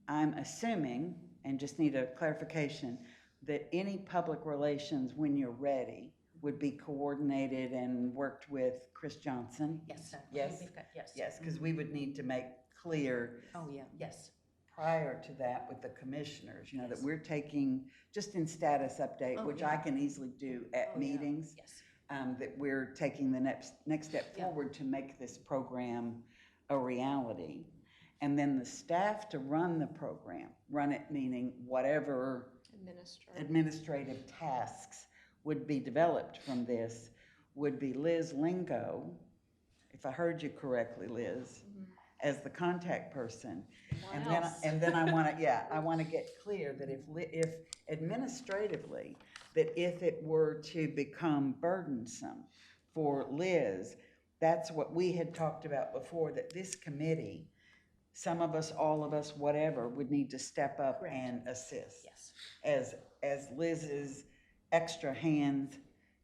A: I'm assuming, and just need a clarification, that any public relations, when you're ready, would be coordinated and worked with Chris Johnson?
D: Yes.
A: Yes?
D: We've got- Yes.
A: Yes, because we would need to make clear
C: Oh, yeah.
D: Yes.
A: prior to that with the commissioners, you know, that we're taking, just in status update,
C: Oh,
A: which
C: yeah.
A: I can easily do at
C: Oh, yeah.
A: meetings,
D: Yes.
A: that we're taking the next step
C: Yeah.
A: forward to make this program a reality. And then the staff to run the program, run it meaning whatever administrative tasks would be developed from this, would be Liz Lingo, if I heard you correctly, Liz, as the contact person. And then I want to, I want to get clear that if administratively, that if it were to become burdensome for Liz, that's what we had talked about before, that this committee, some of us, all of us, whatever, would need to step up
D: Correct.
A: and assist.
D: Yes.
A: As Liz's extra hands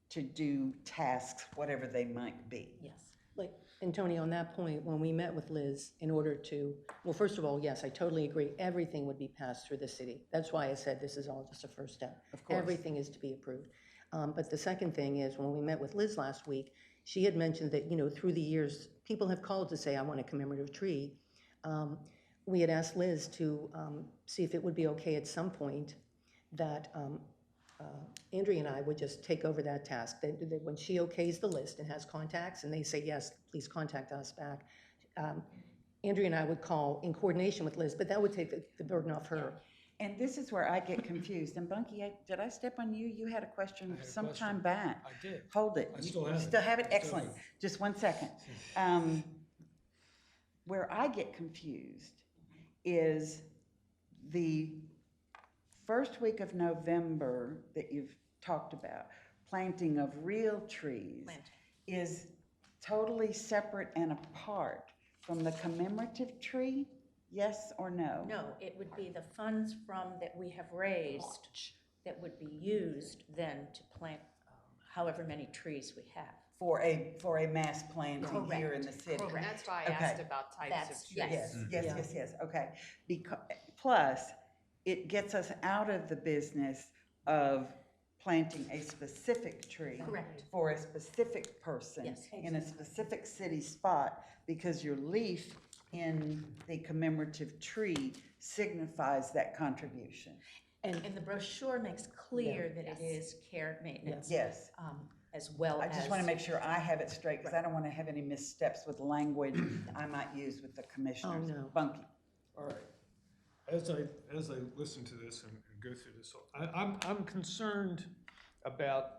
A: to do tasks, whatever they might be.
D: Yes.
C: Like, and Tony, on that point, when we met with Liz, in order to, well, first of all, yes, I totally agree, everything would be passed through the city. That's why I said this is all just a first step.
A: Of course.
C: Everything is to be approved. But the second thing is, when we met with Liz last week, she had mentioned that, you know, through the years, people have called to say, I want a commemorative tree. We had asked Liz to see if it would be okay at some point that Andrea and I would just take over that task. When she okays the list and has contacts, and they say, yes, please contact us back, Andrea and I would call in coordination with Liz, but that would take the burden off her.
A: And this is where I get confused. And Bunky, did I step on you? You had a question
J: I had a
A: some
J: question.
A: time back.
J: I did.
A: Hold it.
J: I
A: You-
J: still
A: you
J: have it.
A: Still have it?
J: I still
A: Excellent.
J: have it.
A: Just 1 second. Where I get confused is the first week of November that you've talked about, planting of real trees, is totally separate and apart from the commemorative tree? Yes or no?
D: No, it would be the funds that we have raised that would be used then to plant however many trees we have.
A: For a mass planting here in the city?
K: And that's why I
A: Okay.
K: asked about types
D: That's-
K: of trees.
D: yes.
A: Yes, okay. Plus, it gets us out of the business of planting a specific tree.
D: Correct.
A: For a specific person.
D: Yes.
A: In a specific city spot, because your leaf in the commemorative tree signifies that contribution.
D: And the brochure makes clear that it is care maintenance.
A: Yes.
D: As well
A: I
D: as.
A: just want to make sure I have it straight, because I don't want to have any missteps with language I might use with the commissioners.
C: Oh, no.
A: Bunky.
E: All right. As I listen to this and go through this, I'm concerned about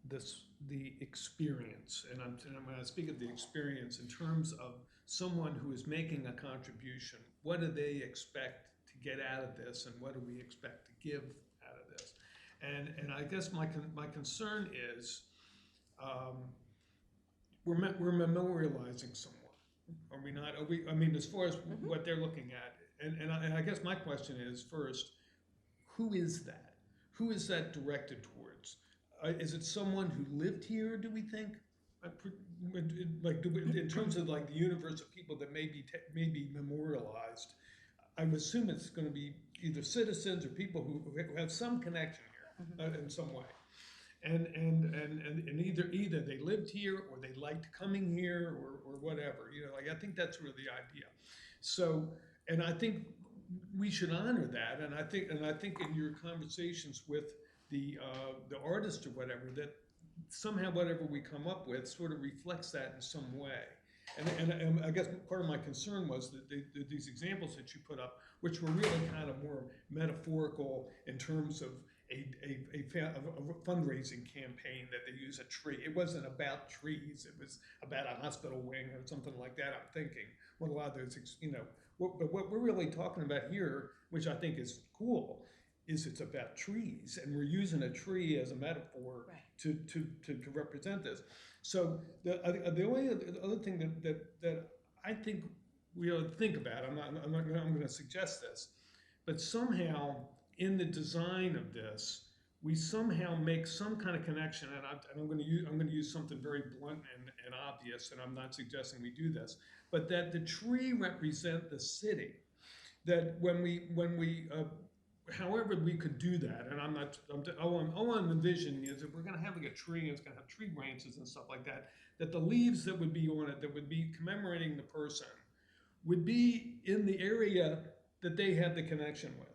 E: the experience, and when I speak of the experience in terms of someone who is making a contribution, what do they expect to get out of this, and what do we expect to give out of this? And I guess my concern is we're memorializing someone, are we not? I mean, as far as what they're looking at. And I guess my question is, first, who is that? Who is that directed towards? Is it someone who lived here, do we think? In terms of like the universe of people that may be memorialized, I would assume it's going to be either citizens or people who have some connection here in some way. And either they lived here or they liked coming here or whatever, I think that's really the idea. So, and I think we should honor that. And I think in your conversations with the artist or whatever, that somehow whatever we come up with sort of reflects that in some way. And I guess part of my concern was that these examples that you put up, which were really kind of more metaphorical in terms of a fundraising campaign that they use a tree. It wasn't about trees. It was about a hospital wing or something like that, I'm thinking. Well, a lot of those, but what we're really talking about here, which I think is cool, is it's about trees, and we're using a tree as a metaphor to represent this. So the other thing that I think we ought to think about, I'm going to suggest this, but somehow in the design of this, we somehow make some kind of connection, and I'm going to use something very blunt and obvious, and I'm not suggesting we do this, but that the tree represent the city. That when we however we could do that, and all I'm envisioning is that we're going to have like a tree, and it's going to have tree branches and stuff like that, that the leaves that would be on it, that would be commemorating the person, would be in the area that they had the connection with.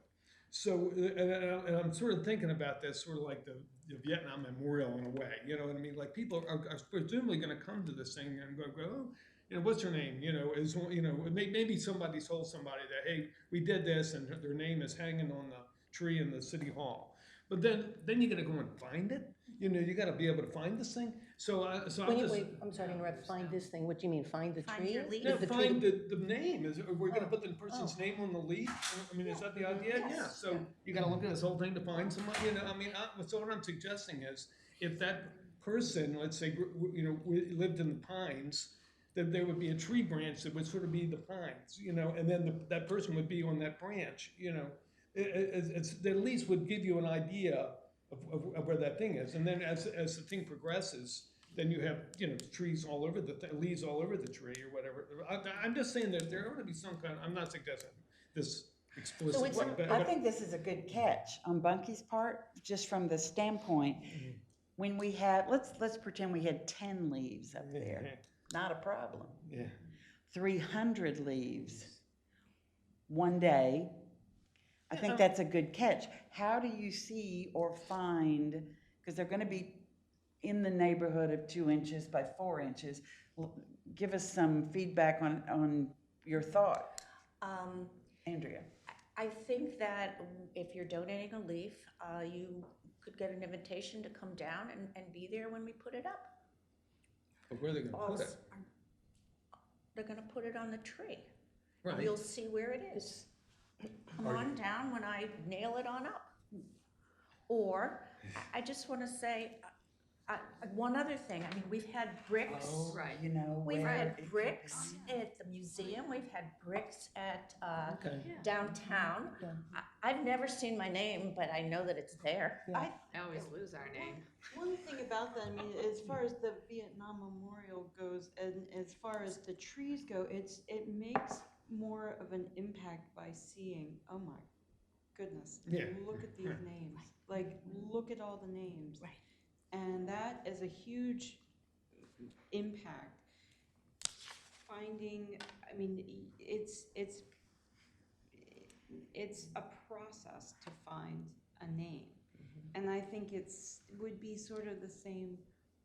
E: So, and I'm sort of thinking about this sort of like the Vietnam Memorial in a way, you know what I mean? Like people are presumably going to come to this thing and go, oh, what's her name? Maybe somebody told somebody that, hey, we did this, and their name is hanging on the tree in the city hall. But then you got to go and find it. You got to be able to find this thing. So I'm
C: Wait, I'm sorry to interrupt. Find this thing. What do you mean? Find the
D: Find
C: tree?
D: your leaf.
E: No,
C: The
E: find
C: tree-
E: the name. We're going to put the person's name on the leaf? I mean, is that the idea?
D: Yes.
E: Yeah. So you got to look at this whole thing to find somebody. So what I'm suggesting is, if that person, let's say, lived in the pines, that there would be a tree branch that would sort of be the pines, and then that person would be on that branch. It at least would give you an idea of where that thing is. And then as the thing progresses, then you have, trees all over leaves all over the tree or whatever. I'm just saying that there ought to be some kind I'm not suggesting this explicitly.
A: I think this is a good catch on Bunky's part, just from the standpoint, when we have, let's pretend we had 10 leaves up there. Not a problem.
E: Yeah.
A: 300 leaves one day. I think that's a good catch. How do you see or find, because they're gonna be in the neighborhood of 2 inches by 4 inches. Give us some feedback on your thought, Andrea.
D: I think that if you're donating a leaf, you could get an invitation to come down and be there when we put it up.
E: But where are they gonna put it?
D: They're gonna put it on the tree.
E: Right.
D: You'll see where it is. Come on down when I nail it on up. Or, I just wanna say, one other thing, I mean, we've had bricks.
K: Right.
A: You know,
D: We've
A: where
D: had
A: it could
D: bricks
A: be.
D: at the museum, we've had bricks at
E: Okay.
D: downtown. I've never seen my name, but I know that it's there.
K: I always lose our name.
H: One thing about that, I mean, as far as the Vietnam Memorial goes, and as far as the trees go, it makes more of an impact by seeing, oh my goodness,
E: Yeah.
H: look at these names. Like, look at all the names.
D: Right.
H: And that is a huge impact. Finding, I mean, it's a process to find a name. And I think would be sort of the same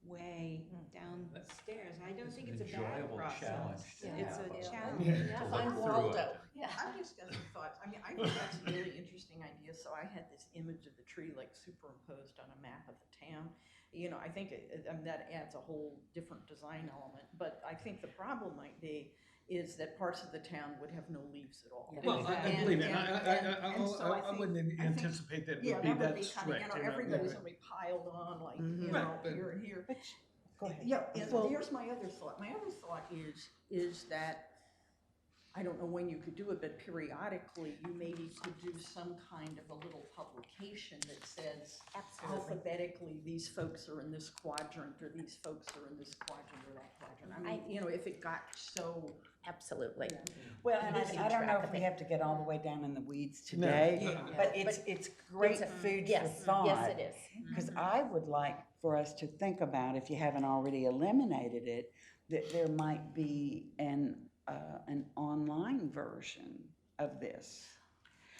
H: way downstairs. I don't think it's a bad
F: enjoyable
H: process.
F: challenge to
H: It's
F: have
H: a
F: us
H: challenge.
E: Yeah.
F: to
D: Find
F: look through
D: Waldo.
F: it.
D: Yeah.
B: I've just got some thoughts. I mean, I think that's a really interesting idea. So I had this image of the tree like superimposed on a map of the town. You know, I think that adds a whole different design element. But I think the problem might be is that parts of the town would have no leaves at all.
E: Well, I
B: And-
E: believe it.
B: and so
E: I
B: think-
E: wouldn't
B: I think-
E: anticipate that
B: Yeah,
E: would be
B: that would
E: that
B: be kind of,
E: strict.
B: you know, everybody's gonna be piled on like, you
E: Right,
B: know,
E: but-
B: here and here.
A: Go ahead.
B: Yeah, and
C: Well-
B: here's my other thought. My other thought is that, I don't know when you could do it, but periodically, you maybe could do some kind of a little publication that says alphabetically, these folks are in this quadrant, or these folks are in this quadrant or that quadrant. I mean, you know, if it got so.
D: Absolutely.
A: Well, and
D: Losing
A: I don't know
D: track
A: if
D: of
A: we
D: it.
A: have to get all the way down in the weeds today,
E: Yeah.
A: but it's great
D: It's a-
A: food for
D: Yes,
A: thought.
D: yes, it is.
A: Because I would like for us to think about, if you haven't already eliminated it, that there might be an online version of this.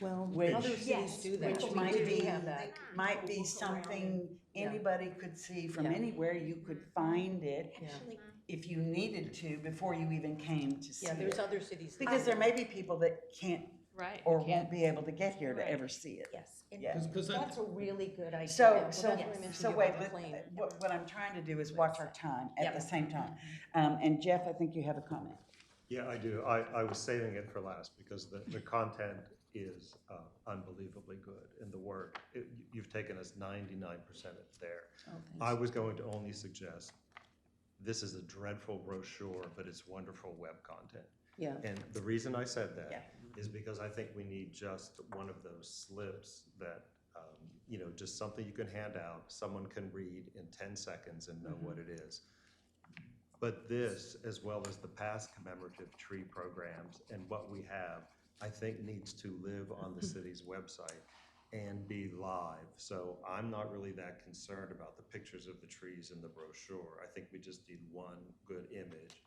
C: Well,
A: Which-
C: other cities
D: Yes,
C: do that.
A: which
C: We
A: might
C: do
A: be-
C: have that.
A: Might be something
C: Yeah.
A: anybody could see from
C: Yeah.
A: anywhere. You could find it
C: Yeah.
D: Actually,
A: if you needed to before you even came to see
C: Yeah, there's
A: it.
C: other cities. that
A: Because
C: do
A: there
C: that.
A: may be people that can't
K: Right.
A: or
K: you can't-
A: won't be able to get here to
K: Right.
A: ever see it.
D: yes. And
A: Yeah.
E: Because
D: That's a really good idea.
A: So,
C: Well,
A: so,
C: that's what I mentioned
A: so
C: to you
A: wait,
C: about the plane.
A: what I'm trying to do is watch our time at
D: Yep.
A: the same time. And Jeff, I think you have a comment.
I: Yeah, I do. I was saving it for last because the content is unbelievably good in the work. You've taken us 99% there. I was going to only suggest, this is a dreadful brochure, but it's wonderful web content.
C: Yeah.
I: And the reason I said that
A: Yeah.
I: is because I think we need just one of those slips that, you know, just something you can hand out, someone can read in 10 seconds and know what it is. But this, as well as the past commemorative tree programs and what we have, I think needs to live on the city's website and be live. So I'm not really that concerned about the pictures of the trees in the brochure. I think we just need one good image.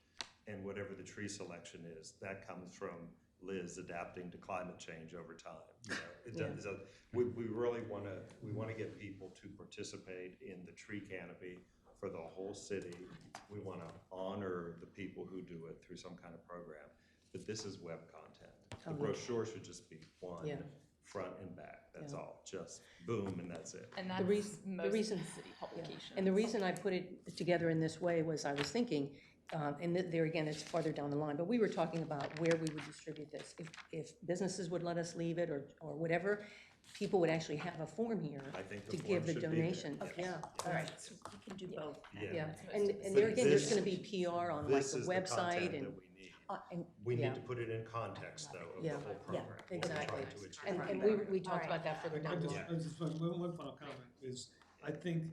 I: And whatever the tree selection is, that comes from Liz adapting to climate change over time. You know, it does, we really want to get people to participate in the tree canopy for the whole city. We want to honor the people who do it through some kind of program. But this is web content. The brochure should just be one,
C: Yeah.
I: front and back. That's
C: Yeah.
I: all. Just boom, and that's it.
G: And
C: The
G: that's
C: reason- the
G: most
C: reason-
G: city publications.
C: And the reason I put it together in this way was I was thinking, and there again, it's farther down the line, but we were talking about where we would distribute this. If businesses would let us leave it or whatever, people would actually have a form here
I: I think
C: to
I: the
C: give
I: form
C: the
I: should be there.
C: donation.
D: Okay.
C: Yeah.
D: All right, so we can do both.
C: Yeah, and
I: But
C: there again, there's
I: this-
C: gonna be PR on like
I: This
C: the
I: is the
C: website
I: content
C: and.
I: that we need.
C: And,
I: We
C: yeah.
I: need to put it in context, though, of
C: Yeah.
I: the whole program. what we're
C: exactly.
I: trying to achieve.
C: And we talked about that further down the line.
E: One final comment is, I think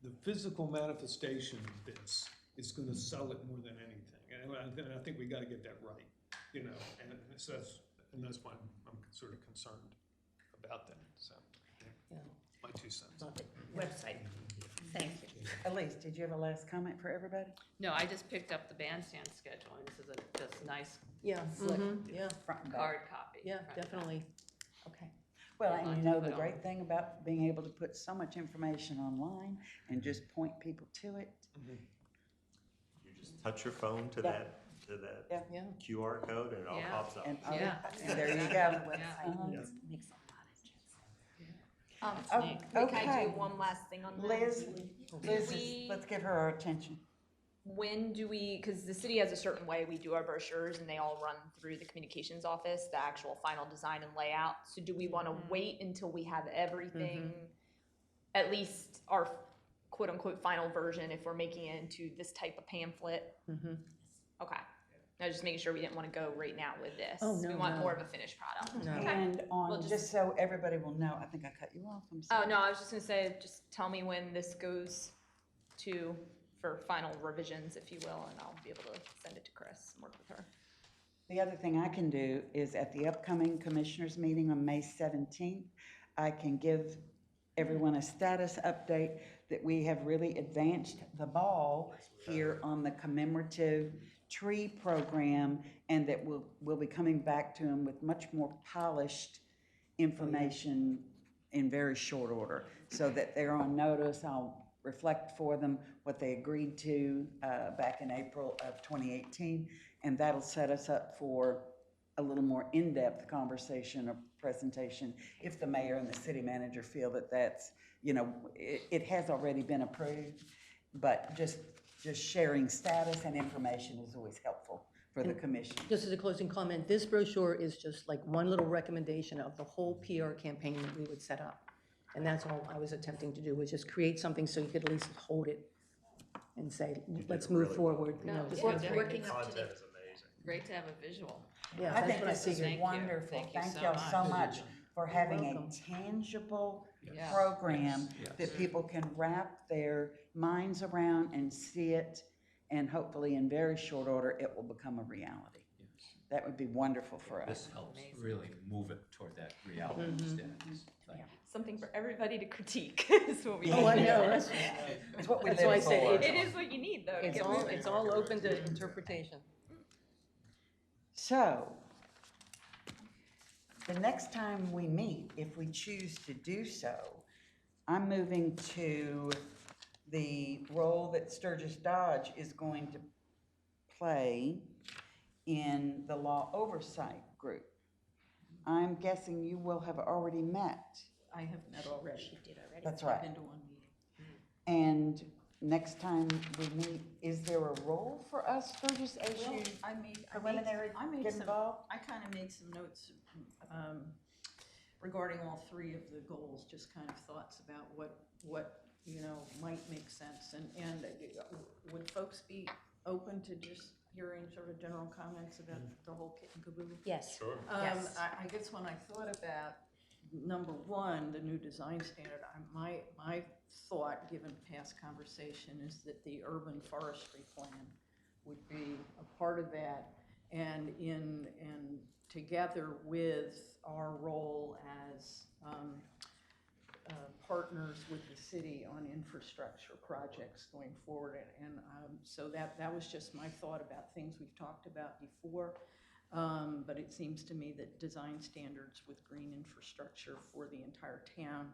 E: the physical manifestation of this is gonna sell it more than anything. And I think we gotta get that right, you know, and that's why I'm sort of concerned about that, so.
C: Yeah.
E: My 2 cents.
D: Love it. Website. Thank you.
A: Elise, did you have a last comment for everybody?
K: No, I just picked up the bandstand schedule, and this is just nice
C: Yeah,
K: Slick.
C: yeah,
A: Front and back.
K: hard copy.
C: yeah,
K: front and back.
C: definitely.
D: Okay.
A: Well,
K: a lot
A: and you
K: to
A: know, the
K: put on.
A: great thing about being able to put so much information online and just point people to it.
I: You just touch your phone to
A: Yeah.
I: that
A: Yeah.
C: Yeah.
I: QR code and it all
K: Yeah.
I: pops up.
A: And,
K: Yeah.
A: and there you go.
K: Yeah.
A: Uh-huh.
I: Yeah.
D: Makes a lot of sense.
A: Oh,
K: neat.
G: Wait, can I
A: okay.
G: do one last thing on that?
A: Liz, Liz,
G: we-
A: let's give her our attention.
G: When do we, because the city has a certain way we do our brochures and they all run through the communications office, the actual final design and layout. So do we want to wait until we have everything, at least our quote unquote final version, if we're making it into this type of pamphlet? Okay. I was just making sure we didn't want to go right now with this.
C: Oh,
G: We
C: no,
G: want
C: no.
G: more of a finished product.
C: No.
G: Okay.
A: And on,
G: We'll just-
A: just so everybody will know, I think I cut you off, I'm
G: Oh,
A: sorry.
G: no, I was just gonna say, just tell me when this goes to, for final revisions, if you will, and I'll be able to send it to Chris and work with her.
A: The other thing I can do is at the upcoming commissioners meeting on May 17th, I can give everyone a status update that we have really advanced the ball here on the commemorative tree program, and that we'll be coming back to them with much more polished information in very short order, so that they're on notice. I'll reflect for them what they agreed to back in April of 2018, and that'll set us up for a little more in-depth conversation or presentation if the mayor and the city manager feel that that's, it has already been approved, but just sharing status and information is always helpful for the commission.
C: Just as a closing comment, this brochure is just like one little recommendation of the whole PR campaign that we would set up. And that's all I was attempting to do, was just create something so you could at least hold it and say,
I: did
C: let's
I: it
C: move
I: really
C: forward.
K: well. No,
C: just
K: yeah,
C: move
K: yeah.
C: forward.
K: Working up to
I: Content
K: the-
I: is amazing.
K: Great to have a visual.
C: Yeah,
A: I
C: that's
A: think
C: what I
A: this is
C: figured.
K: Thank you.
A: wonderful.
K: Thank you
A: Thank
K: so
A: y'all so
K: much.
A: much for having a
C: welcome.
A: tangible
K: Yeah.
A: program
F: Yes.
A: that people can wrap their minds around and see it, and hopefully in very short order, it will become a reality.
F: Yes.
A: That would be wonderful for us.
F: This helps really move it toward that reality status. Thank you.
G: Something for everybody to critique is what we
C: Oh, I
G: need.
C: know,
A: It's what we
C: that's why I
A: live
C: said
A: for.
G: It is what you need, though. to
C: it's
G: get
C: all,
G: moving.
C: it's all open to interpretation.
A: So, the next time we meet, if we choose to do so, I'm moving to the role that Sturgis Dodge is going to play in the law oversight group. I'm guessing you will have already met.
B: I have met already.
G: She did already.
A: That's
B: I've
A: right.
B: been to one meeting.
A: And next time we meet, is there a role for us, Sturgis, as
B: Well,
A: you preliminary
B: I made
A: get
B: some,
A: involved?
B: I kind of made some notes regarding all three of the goals, just kind of thoughts about what might make sense. And would folks be open to just hearing sort of general comments about the whole kit and caboodle?
D: Yes.
I: Sure.
D: Yes.
B: I guess when I thought about number one, the new design standard, my thought, given past conversation, is that the urban forestry plan would be a part of that, and together with our role as partners with the city on infrastructure projects going forward. And so that was just my thought about things we've talked about before. But it seems to me that design standards with green infrastructure for the entire town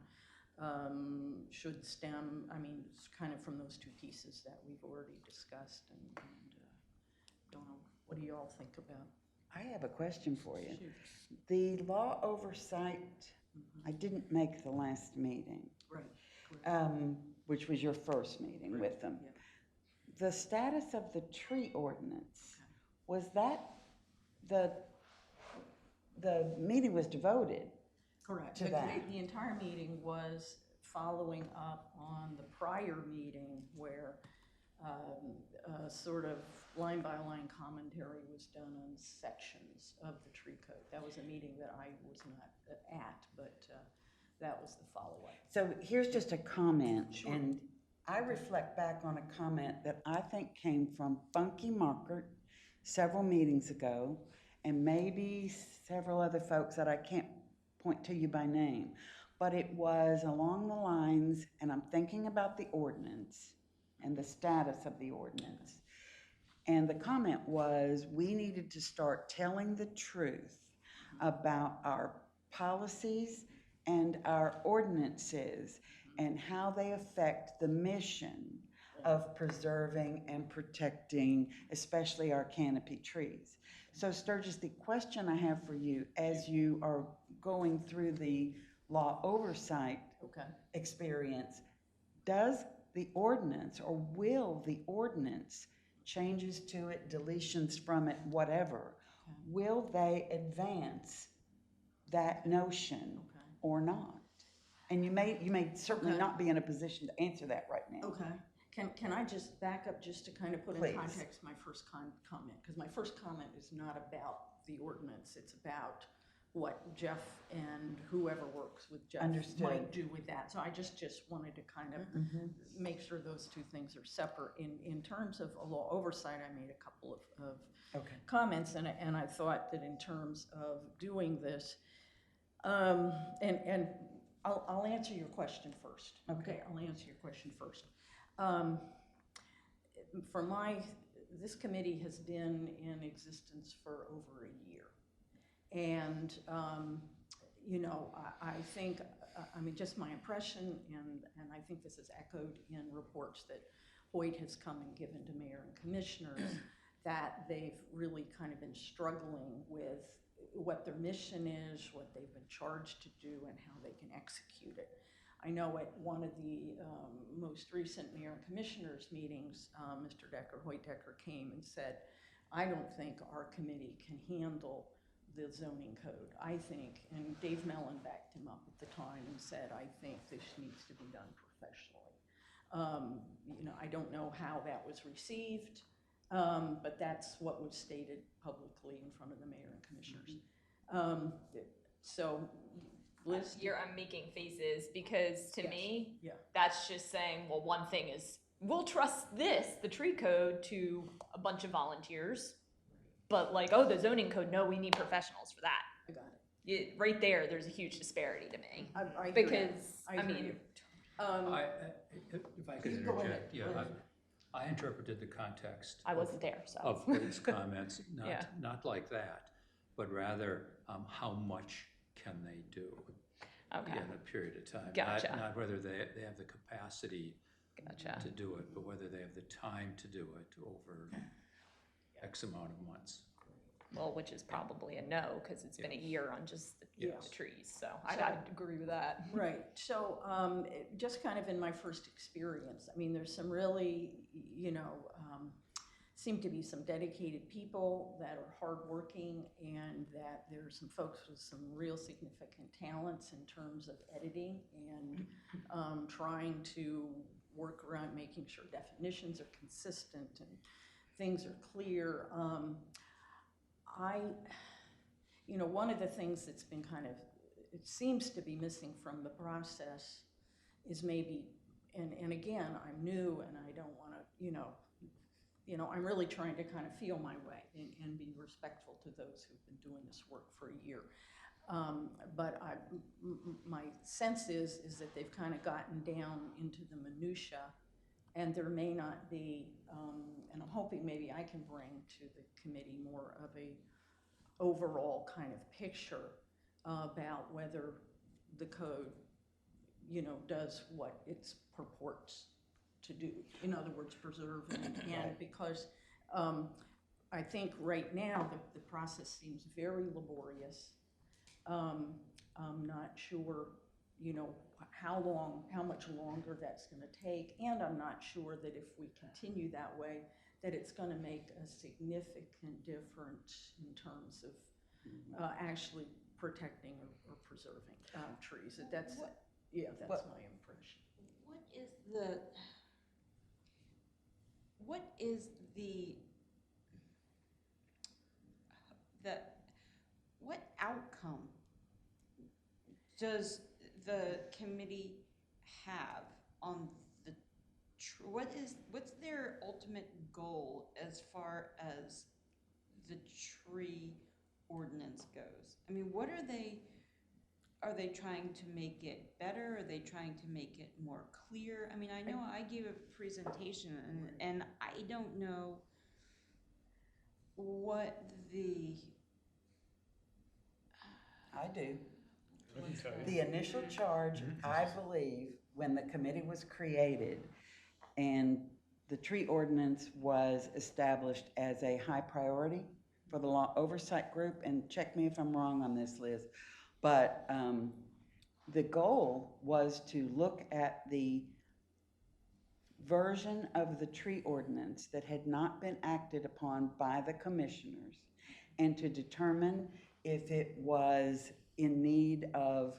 B: should stem, it's kind of from those two pieces that we've already discussed. And don't know, what do you all think about?
A: I have a question for you. The law oversight, I didn't make the last meeting,
B: Right.
A: which was your first meeting with them.
B: Yeah.
A: The status of the tree ordinance, was that, the meeting was devoted
B: Correct.
A: to that.
B: The entire meeting was following up on the prior meeting where sort of line-by-line commentary was done on sections of the tree code. That was a meeting that I was not at, but that was the follow-up.
A: So here's just a comment,
B: Sure.
A: and I reflect back on a comment that I think came from Funky Markert several meetings ago, and maybe several other folks that I can't point to you by name, but it was along the lines, and I'm thinking about the ordinance and the status of the ordinance. And the comment was, we needed to start telling the truth about our policies and our ordinances and how they affect the mission of preserving and protecting, especially our canopy trees. So Sturgis, the question I have for you, as you are going through the law oversight
B: Okay.
A: experience, does the ordinance, or will the ordinance, changes to it, deletions from it, whatever, will they advance that notion
B: Okay.
A: or not? And you may certainly
B: Okay.
A: not be in a position to answer that right now.
B: Okay. Can I just back up just to kind of put
A: Please.
B: in context my first comment? Because my first comment is not about the ordinance. It's about what Jeff and whoever works with Jeff
A: Understood.
B: might do with that. So I just wanted to kind of
A: Mhm.
B: make sure those two things are separate. In terms of a law oversight, I made a couple of
A: Okay.
B: comments, and I thought that in terms of doing this, and I'll answer your question first.
A: Okay.
B: I'll answer your question first. This committee has been in existence for over a year. And, I think, just my impression, and I think this is echoed in reports that Hoyt has come and given to mayor and commissioners, that they've really kind of been struggling with what their mission is, what they've been charged to do, and how they can execute it. I know at one of the most recent mayor and commissioners meetings, Mr. Hoyt Decker came and said, I don't think our committee can handle the zoning code. I think, and Dave Mellon backed him up at the time and said, I think this needs to be done professionally. I don't know how that was received, but that's what was stated publicly in front of the mayor and commissioners. So, Liz?
G: I'm making faces because to
B: Yes.
G: me,
B: Yeah.
G: that's just saying, well, one thing is we'll trust the tree code, to a bunch of volunteers, but like, oh, the zoning code, no, we need professionals for that.
B: I got it.
G: Right there, there's a huge disparity to me.
B: I hear you.
G: Because,
B: I hear you.
F: If I could
B: Go ahead.
F: interject, yeah,
B: Go ahead.
F: I interpreted the context
G: I wasn't there, so.
F: of Hoyt's comments,
G: Yeah.
F: not like that, but rather, how much can they do
G: Okay,
F: in a period of time?
G: Gotcha.
F: Not whether they have the capacity
G: gotcha.
F: to do it, but whether they have the time to do it over X amount of months.
G: Well, which is probably a no, because it's been a year on just the
F: Yes.
G: trees, so I'd agree with that.
B: Right, so, just kind of in my first experience, there's some really, seem to be some dedicated people that are hardworking, and that there's some folks with some real significant talents in terms of editing and trying to work around making sure definitions are consistent and things are clear. One of the things that's been it seems to be missing from the process is maybe, and again, I'm new and I don't want to, I'm really trying to kind of feel my way and be respectful to those who've been doing this work for a year. But my sense is that they've kind of gotten down into the minutia, and there may not be, and I'm hoping maybe I can bring to the committee more of a overall kind of picture about whether the code, does what it purports to do. In other words, preserve and because I think right now the process seems very laborious. I'm not sure, how much longer that's going to take, and I'm not sure that if we continue that way, that it's going to make a significant difference in terms of actually protecting or preserving trees. That's my impression.
H: What is what outcome does the committee have on the, what's their ultimate goal as far as the tree ordinance goes? What are they trying to make it better? Are they trying to make it more clear? I know I gave a presentation and I don't know what
A: I do.
E: I can tell you.
A: The initial charge, I believe, when the committee was created and the tree ordinance was established as a high priority for the law oversight group, and check me if I'm wrong on this, Liz, but the goal was to look at the version of the tree ordinance that had not been acted upon by the commissioners and to determine if it was in need of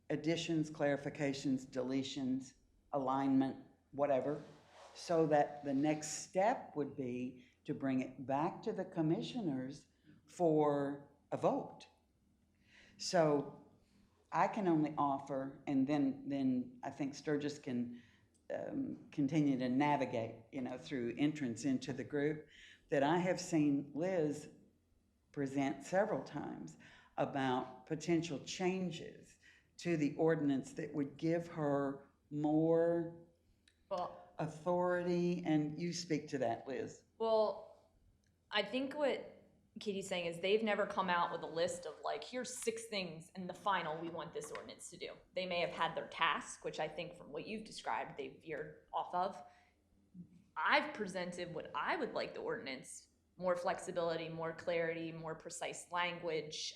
A: additions, clarifications, deletions, alignment, whatever, so that the next step would be to bring it back to the commissioners for a vote. So I can only offer, and then I think Sturgis can continue to navigate, through entrance into the group, that I have seen Liz present several times about potential changes to the ordinance that would give her more
G: Well,
A: authority, and you speak to that, Liz.
G: Well, I think what Katie's saying is they've never come out with a list of like, here's 6 things in the final we want this ordinance to do. They may have had their task, which I think from what you've described, they've veered off of. I've presented what I would like the ordinance, more flexibility, more clarity, more precise language,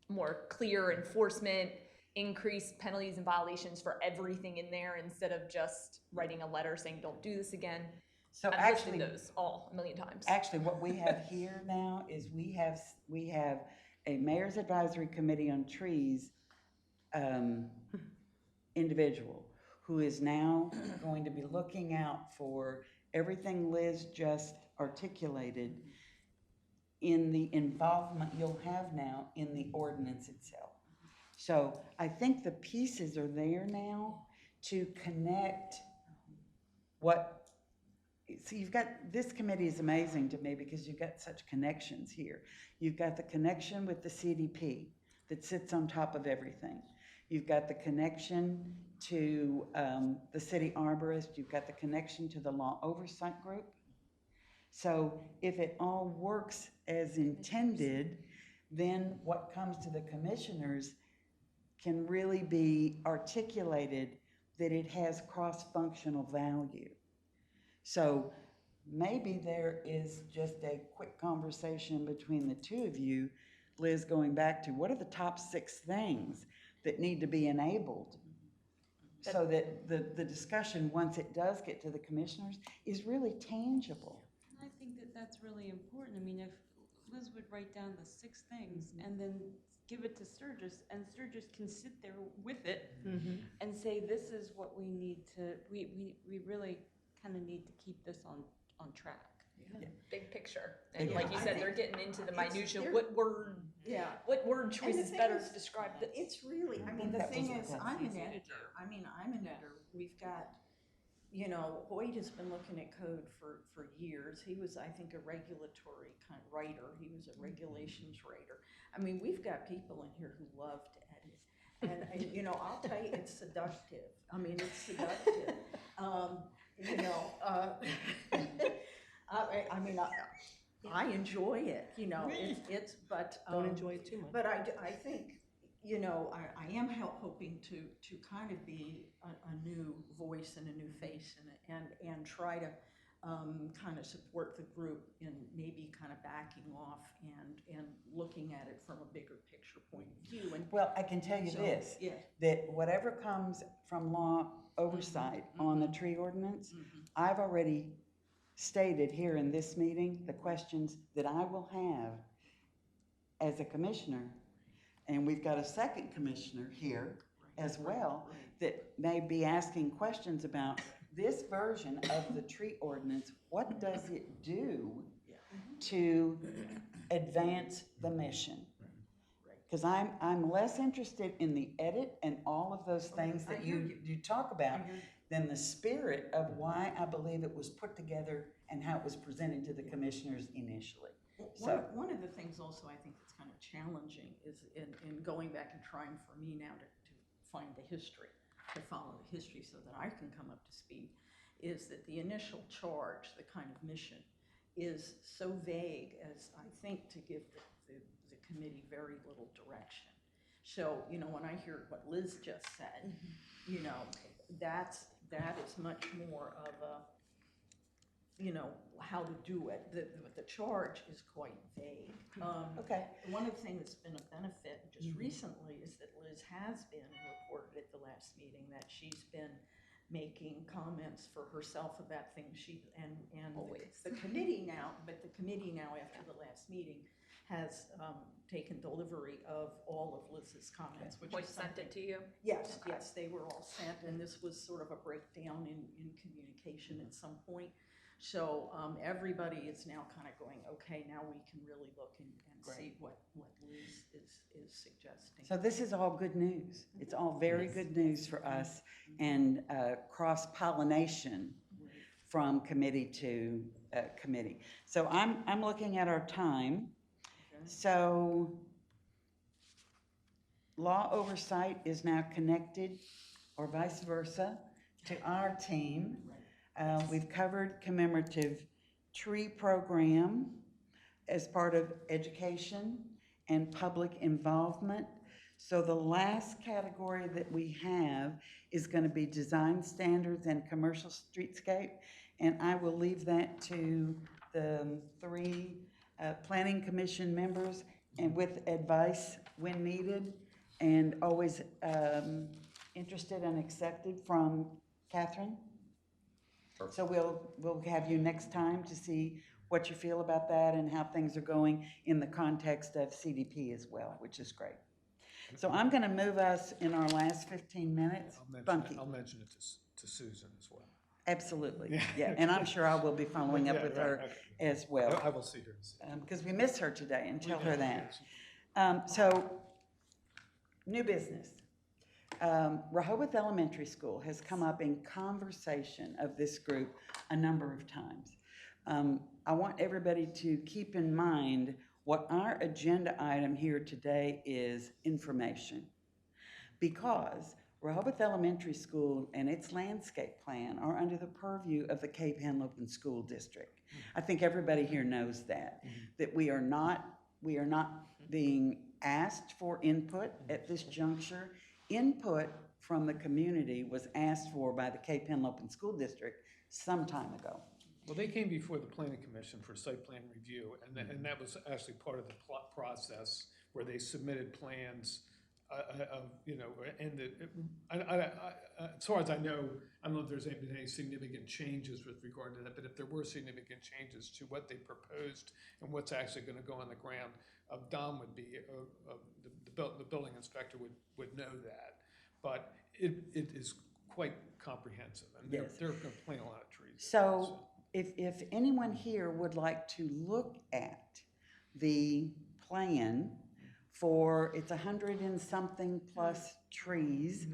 G: more clear enforcement, increased penalties and violations for everything in there instead of just writing a letter saying, don't do this again.
A: So
G: I've
A: actually,
G: listed those all a million times.
A: Actually, what we have here now is we have a Mayor's Advisory Committee on Trees individual who is now going to be looking out for everything Liz just articulated in the involvement you'll have now in the ordinance itself. So I think the pieces are there now to connect so you've got, this committee is amazing to me because you've got such connections here. You've got the connection with the CDP that sits on top of everything. You've got the connection to the city arborist. You've got the connection to the law oversight group. So if it all works as intended, then what comes to the commissioners can really be articulated that it has cross-functional value. So maybe there is just a quick conversation between the two of you, Liz, going back to what are the top 6 things that need to be enabled so that the discussion, once it does get to the commissioners, is really tangible.
H: I think that that's really important. I mean, if Liz would write down the 6 things and then give it to Sturgis, and Sturgis can sit there with it and say, this is what we need to, we really kind of need to keep this on track.
G: Big picture. And
A: Yeah.
G: like you
B: I
G: said,
B: think
G: they're getting into the
B: it's-
G: minutia.
B: there-
G: What word choice
B: And the
G: is
B: thing
G: better
B: is,
G: to describe this?
B: It's really, I mean, the
A: That
B: thing
A: was-
B: is, I'm an editor. We've got, Hoyt has been looking at code for years. He was, I think, a regulatory kind of writer. He was a regulations writer. I mean, we've got people in here who love to edit. And I'll tell you, it's seductive. I mean, it's seductive. I enjoy it, but.
C: Don't enjoy it too much.
B: But I think, I am hoping to kind of be a new voice and a new face and try to kind of support the group in maybe kind of backing off and looking at it from a bigger picture point of view. And
A: Well, I can tell you
B: so,
A: this,
B: yeah.
A: that whatever comes from law oversight on the tree ordinance, I've already stated here in this meeting the questions that I will have as a commissioner. And we've got a second commissioner here as well that may be asking questions about this version of the tree ordinance. What does it do to advance the mission? Because I'm less interested in the edit and all of those things that you talk about than the spirit of why I believe it was put together and how it was presented to the commissioners initially.
B: One of the things also I think that's kind of challenging is in going back and trying for me now to find the history, to follow the history so that I can come up to speed, is that the initial charge, the kind of mission, is so vague as I think to give the committee very little direction. So, you know, when I hear what Liz just said, you know, that is much more of a, you know, how to do it. The charge is quite vague.
C: Okay.
B: One of the things that's been a benefit just recently is that Liz has been, and reported at the last meeting, that she's been making comments for herself about things and
K: Always.
B: the committee now, but the committee now after the last meeting has taken delivery of all of Liz's comments, which
G: Which
B: is
G: sent
B: something.
G: it to you?
B: Yes, yes, they were all sent, and this was sort of a breakdown in communication at some point. So everybody is now kind of going, okay, now we can really look and see what Liz is suggesting.
A: So this is all good news. It's all very good news for us, and cross-pollination from committee to committee. So I'm looking at our time. So law oversight is now connected, or vice versa, to our team. We've covered commemorative tree program as part of education and public involvement. So the last category that we have is going to be design standards and commercial streetscape. And I will leave that to the three planning commission members, and with advice when needed, and always interested and accepted from Catherine. So we'll have you next time to see what you feel about that and how things are going in the context of CDP as well, which is great. So I'm going to move us in our last 15 minutes. Bunky.
E: I'll mention it to Susan as well.
A: Absolutely, yeah, and I'm sure I will be following up
E: Yeah,
A: with
E: right,
A: her
E: okay.
A: as well,
E: I will see her.
A: because we miss her today, and tell her that. So, new business. Rehoboth Elementary School has come up in conversation of this group a number of times. I want everybody to keep in mind what our agenda item here today is: information. Because Rehoboth Elementary School and its landscape plan are under the purview of the Cape Henlopen School District. I think everybody here knows that, that we are not being asked for input at this juncture. Input from the community was asked for by the Cape Henlopen School District some time ago.
E: Well, they came before the planning commission for site plan review, and that was actually part of the process where they submitted plans as far as I know, I don't know if there's been any significant changes with regard to that, but if there were significant changes to what they proposed and what's actually going to go on the ground, Dom would be, the building inspector would know that. But it is quite comprehensive, and
A: Yes.
E: they're going to plant a lot of trees.
A: So if anyone here would like to look at the plan for, it's 100 and something plus trees.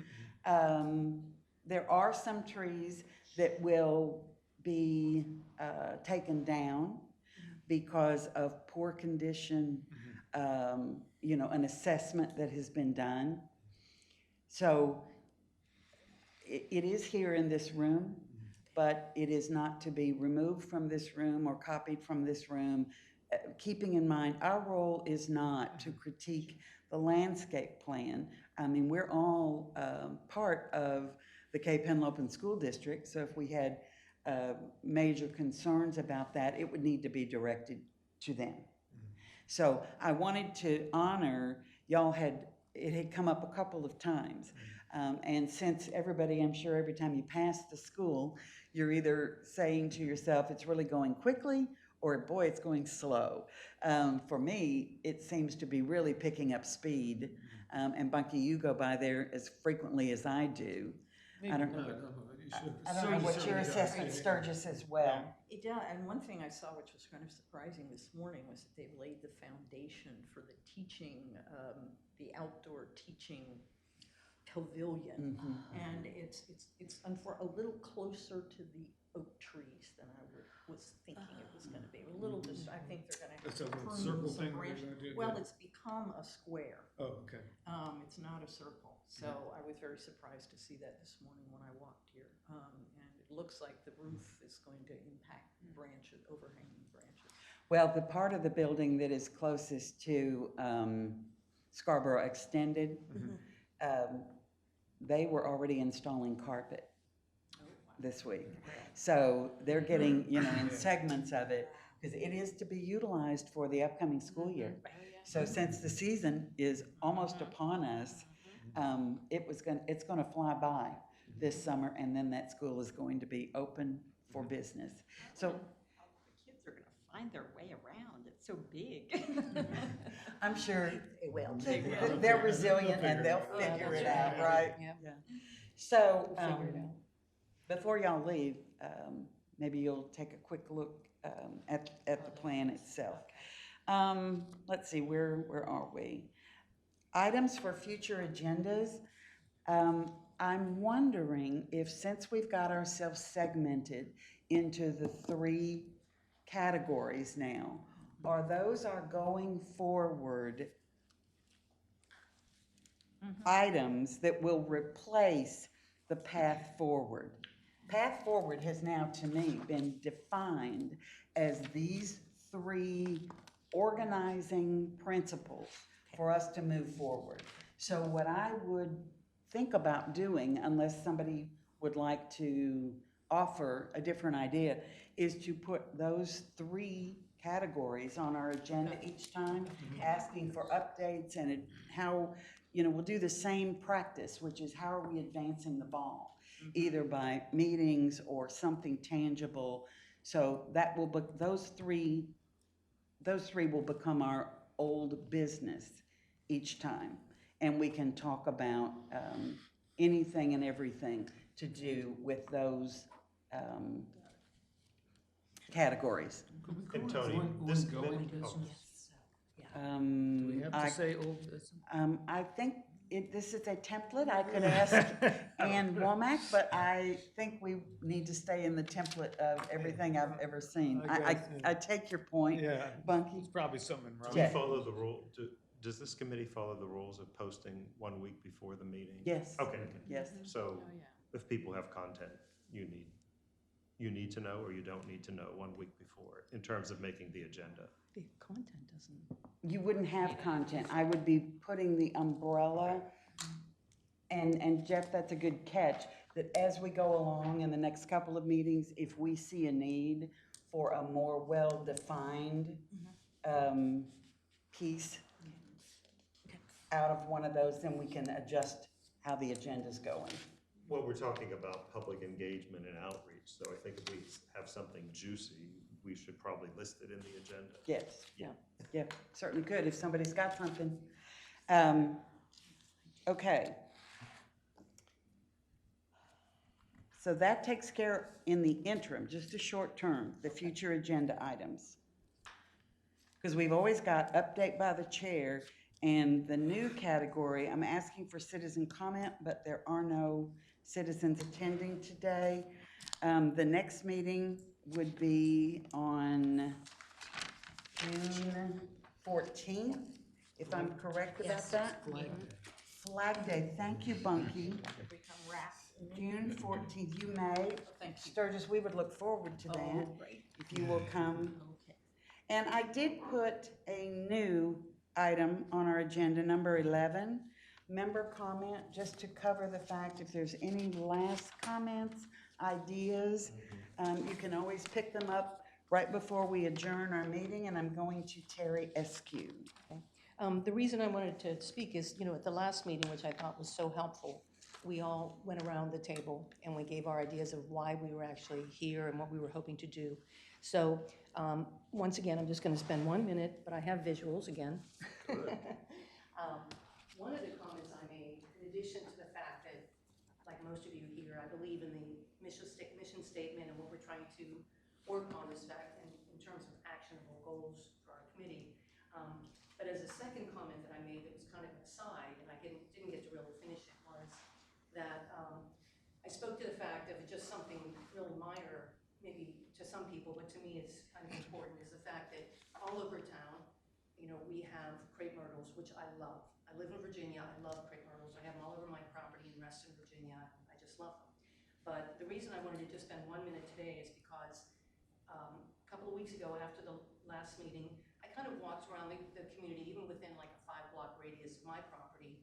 A: There are some trees that will be taken down because of poor condition, an assessment that has been done. So it is here in this room, but it is not to be removed from this room or copied from this room. Keeping in mind, our role is not to critique the landscape plan. I mean, we're all part of the Cape Henlopen School District, so if we had major concerns about that, it would need to be directed to them. So I wanted to honor, it had come up a couple of times. And since everybody, I'm sure every time you pass the school, you're either saying to yourself, it's really going quickly, or boy, it's going slow. For me, it seems to be really picking up speed. And Bunky, you go by there as frequently as I do. I don't know what your assessment, Sturgis, as well.
B: Yeah, and one thing I saw which was kind of surprising this morning was that they've laid the foundation for the teaching, the outdoor teaching pavilion. And it's for a little closer to the oak trees than I was thinking it was going to be. A little, I think they're going to have
E: It's a
B: to
E: little
B: prune
E: circle
B: some
E: thing that
B: branches.
E: they're gonna do,
B: Well,
E: yeah.
B: it's become a square.
E: Oh, okay.
B: It's not a circle. So I was very surprised to see that this morning when I walked here. And it looks like the roof is going to impact branches, overhanging branches.
A: Well, the part of the building that is closest to Scarborough Extended, they were already installing carpet this week. So they're getting, in segments of it, because it is to be utilized for the upcoming school year. So since the season is almost upon us, it's gonna fly by this summer, and then that school is going to be open for business. So
H: The kids are gonna find their way around, it's so big.
A: I'm sure
C: They will.
A: they're resilient and they'll figure it out, right?
C: Yeah.
A: Yeah. So,
C: We'll figure it out.
A: before y'all leave, maybe you'll take a quick look at the plan itself. Let's see, where are we? Items for future agendas. I'm wondering if, since we've got ourselves segmented into the 3 categories now, are those our going forward items that will replace the path forward? Path forward has now, to me, been defined as these 3 organizing principles for us to move forward. So what I would think about doing, unless somebody would like to offer a different idea, is to put those 3 categories on our agenda each time, asking for updates and how, we'll do the same practice, which is how are we advancing the ball, either by meetings or something tangible. So that will be, those three will become our old business each time. And we can talk about anything and everything to do with those categories.
I: And Tony,
J: Ongoing business? Do we have to say old business?
A: I think this is a template. I could ask Ann Womack, but I think we need to stay in the template of everything I've ever seen. I take your point,
E: Yeah,
A: Bunky.
E: there's probably something wrong.
I: do we
A: Yeah.
I: follow the rule, does this committee follow the rules of posting 1 week before the meeting?
A: Yes.
I: Okay,
A: Yes.
I: so if people have content you need to know, or you don't need to know 1 week before, in terms of making the agenda?
C: The content doesn't.
A: You wouldn't have content. I would be putting the umbrella, and Jeff, that's a good catch, that as we go along in the next couple of meetings, if we see a need for a more well-defined piece out of one of those, then we can adjust how the agenda's going.
I: Well, we're talking about public engagement and outreach, so I think if we have something juicy, we should probably list it in the agenda.
A: Yes.
I: Yeah.
A: Yeah, certainly could if somebody's got something. Okay. So that takes care in the interim, just a short term, the future agenda items. Because we've always got update by the chair, and the new category, I'm asking for citizen comment, but there are no citizens attending today. The next meeting would be on June 14th, if I'm correct about that. Flag Day, thank you, Bunky. June 14th, you may. Sturgis, we would look forward to that, if you will come. And I did put a new item on our agenda, number 11, member comment, just to cover the fact if there's any last comments, ideas, you can always pick them up right before we adjourn our meeting, and I'm going to Terry Eskew.
C: The reason I wanted to speak is, at the last meeting, which I thought was so helpful, we all went around the table and we gave our ideas of why we were actually here and what we were hoping to do. So, once again, I'm just gonna spend 1 minute, but I have visuals again. One of the comments I made, in addition to the fact that, like most of you here, I believe in the mission statement and what we're trying to work on this fact in terms of actionable goals for our committee. But as a second comment that I made that was kind of an aside, and I didn't get to really finish it, was that I spoke to the fact of just something really minor, maybe to some people, but to me it's kind of important, is the fact that all over town, we have crepe myrtles, which I love. I live in Virginia, I love crepe myrtles. I have them all over my property in Reston, Virginia. I just love them. But the reason I wanted to just spend 1 minute today is because a couple of weeks ago after the last meeting, I kind of walked around the community, even within like a 5-block radius of my property.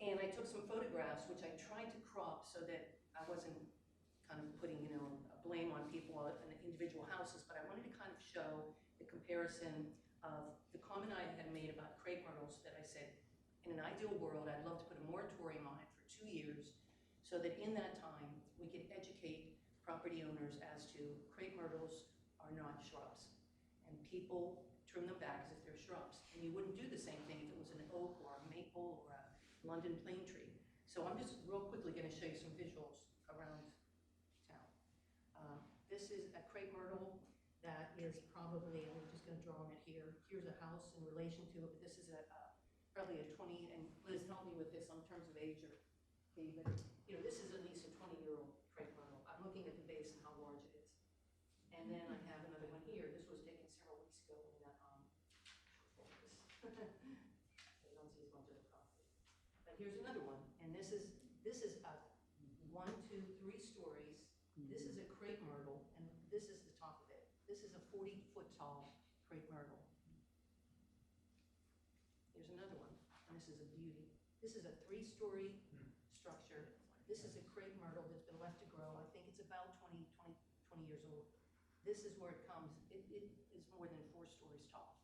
C: And I took some photographs, which I tried to crop so that I wasn't kind of putting, you know, a blame on people and individual houses, but I wanted to kind of show the comparison of the comment I had made about crepe myrtles, that I said, in an ideal world, I'd love to put a moratorium on it for 2 years, so that in that time, we could educate property owners as to crepe myrtles are not shrubs. And people trim them back as if they're shrubs. And you wouldn't do the same thing if it was an oak or a maple or a London plane tree. So I'm just real quickly gonna show you some visuals around town. This is a crepe myrtle that is probably, I'm just gonna draw on it here. Here's a house in relation to it, but this is probably a 20, and Liz, help me with this on terms of age or, okay, but, you know, this is at least a 20-year-old crepe myrtle. I'm looking at the base and how large it is. And then I have another one here. This was taken several weeks ago in that, focus. So you don't see as much of the property. But here's another one, and this is a 1, 2, 3 stories. This is a crepe myrtle, and this is the top of it. This is a 40-foot tall crepe myrtle. Here's another one, and this is a beauty. This is a 3-story structure. This is a crepe myrtle that's been left to grow. I think it's about 20 years old. This is where it comes. It is more than 4 stories tall.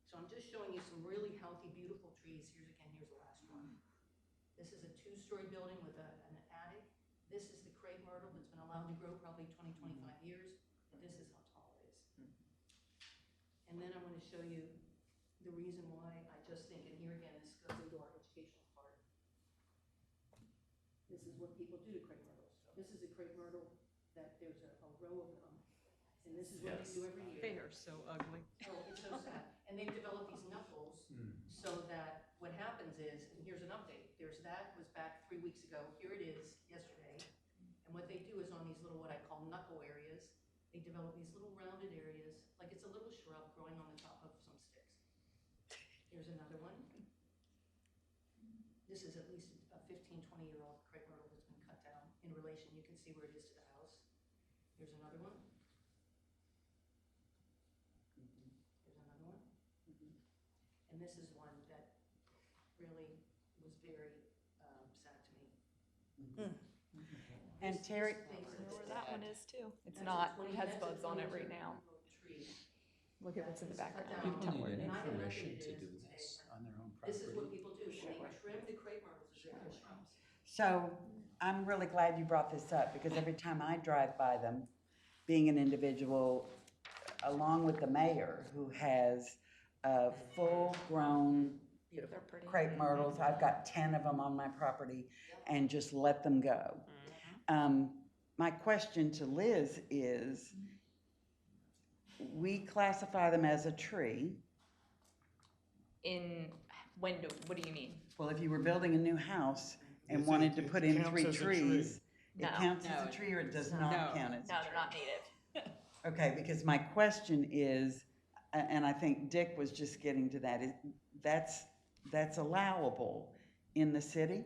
C: So I'm just showing you some really healthy, beautiful trees. Here's the last one. This is a 2-story building with an attic. This is the crepe myrtle that's been allowed to grow probably 20, 25 years. And this is how tall it is. And then I'm going to show you the reason why I just think, and here again, this goes into our educational part. This is what people do to crepe myrtles. This is a crepe myrtle that there's a row of them. And this is what they do every year.
K: They are so ugly.
C: Oh, it's so sad. And they've developed these knuckles so that what happens is, and here's an update. That was back 3 weeks ago. Here it is yesterday. And what they do is on these little, what I call knuckle areas, they develop these little rounded areas, like it's a little shrub growing on the top of some sticks. Here's another one. This is at least a 15, 20-year-old crepe myrtle that's been cut down in relation. You can see where it is to the house. Here's another one. Here's another one. And this is one that really was very sad to me.
A: And Terry,
G: I know where that one is too. It's not, it has bugs on it right now. Look at what's in the background. You can tell
F: People
G: where
F: need
G: it
F: any
G: is.
F: permission to do this on their own
C: This is what
F: property.
C: people do. They trim the crepe myrtles as if they're shrubs.
A: so I'm really glad you brought this up, because every time I drive by them, being an individual, along with the mayor, who has full-grown
G: They're pretty.
A: crepe myrtles, I've got 10 of them on my property, and just let them go. My question to Liz is, we classify them as a tree.
G: What do you mean?
A: Well, if you were building a new house and
E: Yes,
A: wanted to
E: it
A: put in
E: counts
A: 3
E: as a tree.
A: trees, it
G: No.
A: counts as
K: No.
A: a tree, or it does not
K: No.
A: count as a tree?
G: No, they're not native.
A: Okay, because my question is, and I think Dick was just getting to that, that's allowable in the city?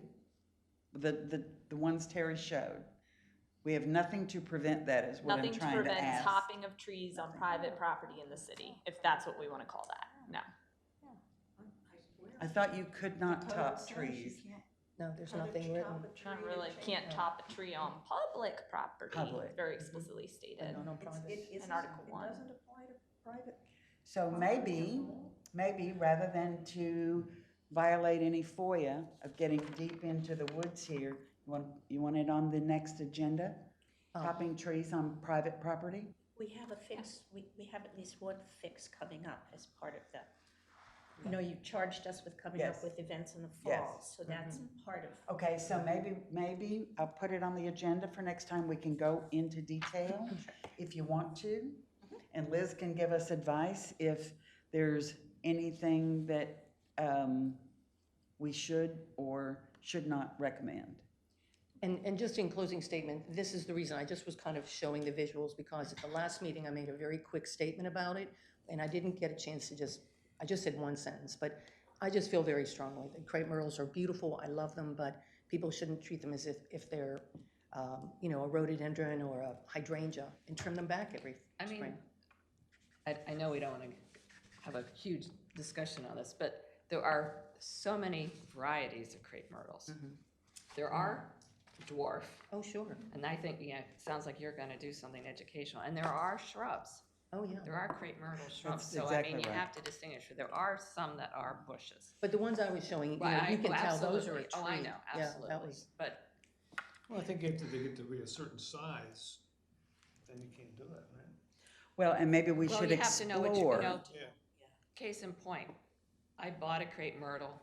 A: The ones Terry showed? We have nothing to prevent that, is what I'm
G: Nothing to
A: trying to
G: prevent
A: ask.
G: topping of trees on private property in the city, if that's what we want to call that. No.
A: I thought you could not top trees.
C: No, there's nothing written.
G: Not really. Can't top a tree on public property.
A: Public.
G: Very explicitly stated.
C: Not on private.
G: In Article 1.
A: So maybe, rather than to violate any FOIA of getting deep into the woods here, you want it on the next agenda? Topping trees on private property?
D: We have a fix, we have at least one fix coming up as part of that. You know, you charged us with coming up
A: Yes.
D: with events in the
A: Yes.
D: fall, so that's part of.
A: Okay, so maybe I'll put it on the agenda for next time. We can go into detail if you want to. And Liz can give us advice if there's anything that we should or should not recommend.
C: And just in closing statement, this is the reason I just was kind of showing the visuals, because at the last meeting, I made a very quick statement about it, and I didn't get a chance to I just said one sentence, but I just feel very strongly that crepe myrtles are beautiful, I love them, but people shouldn't treat them as if they're, you know, a rhododendron or a hydrangea, and trim them back every
K: I mean,
C: spring.
K: I know we don't want to have a huge discussion on this, but there are so many varieties of crepe myrtles. There are dwarf,
C: Oh, sure.
K: and I think, yeah, it sounds like you're gonna do something educational, and there are shrubs.
C: Oh, yeah.
K: There are crepe myrtle shrubs,
A: That's
K: so I
A: exactly
K: mean, you
A: right.
K: have to distinguish, there are some that are bushes.
C: But the ones I was showing, you know,
K: Well,
C: you can tell those are a
K: absolutely.
C: tree.
K: Oh, I know,
C: Yeah, that
K: absolutely,
C: was,
K: but
E: Well, I think after they get to be a certain size, then you can't do it, right?
A: Well, and maybe we
K: well,
A: should
K: you have to know what
A: explore.
E: Yeah.
K: case in point, I bought a crepe myrtle,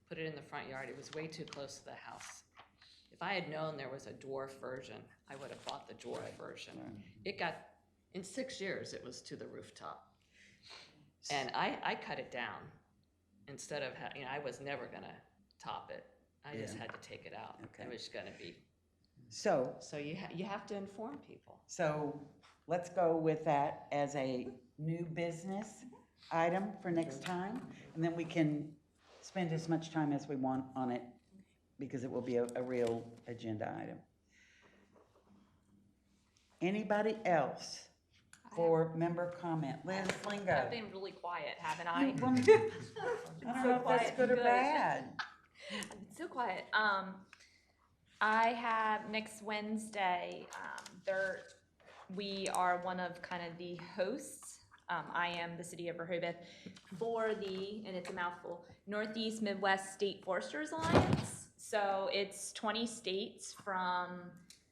K: put it in the front yard, it was way too close to the house. If I had known there was a dwarf version, I would have bought the dwarf version. It got, in 6 years, it was to the rooftop. And I cut it down instead of, I was never gonna top it. I just
A: Yeah.
K: had to take it out.
A: Okay.
K: It was gonna be,
A: So,
K: so you have to inform people.
A: so let's go with that as a new business item for next time. And then we can spend as much time as we want on it because it will be a real agenda item. Anybody else for member comment? Liz
G: I've
A: Lingo.
G: been really quiet, haven't
A: I
G: I?
A: don't know if that's good or
G: Good.
A: bad.
G: I've been so quiet. I have next Wednesday, we are one of kind of the hosts. I am the city of Rehoboth for and it's a mouthful, Northeast Midwest State Foresters Alliance. So it's 20 states from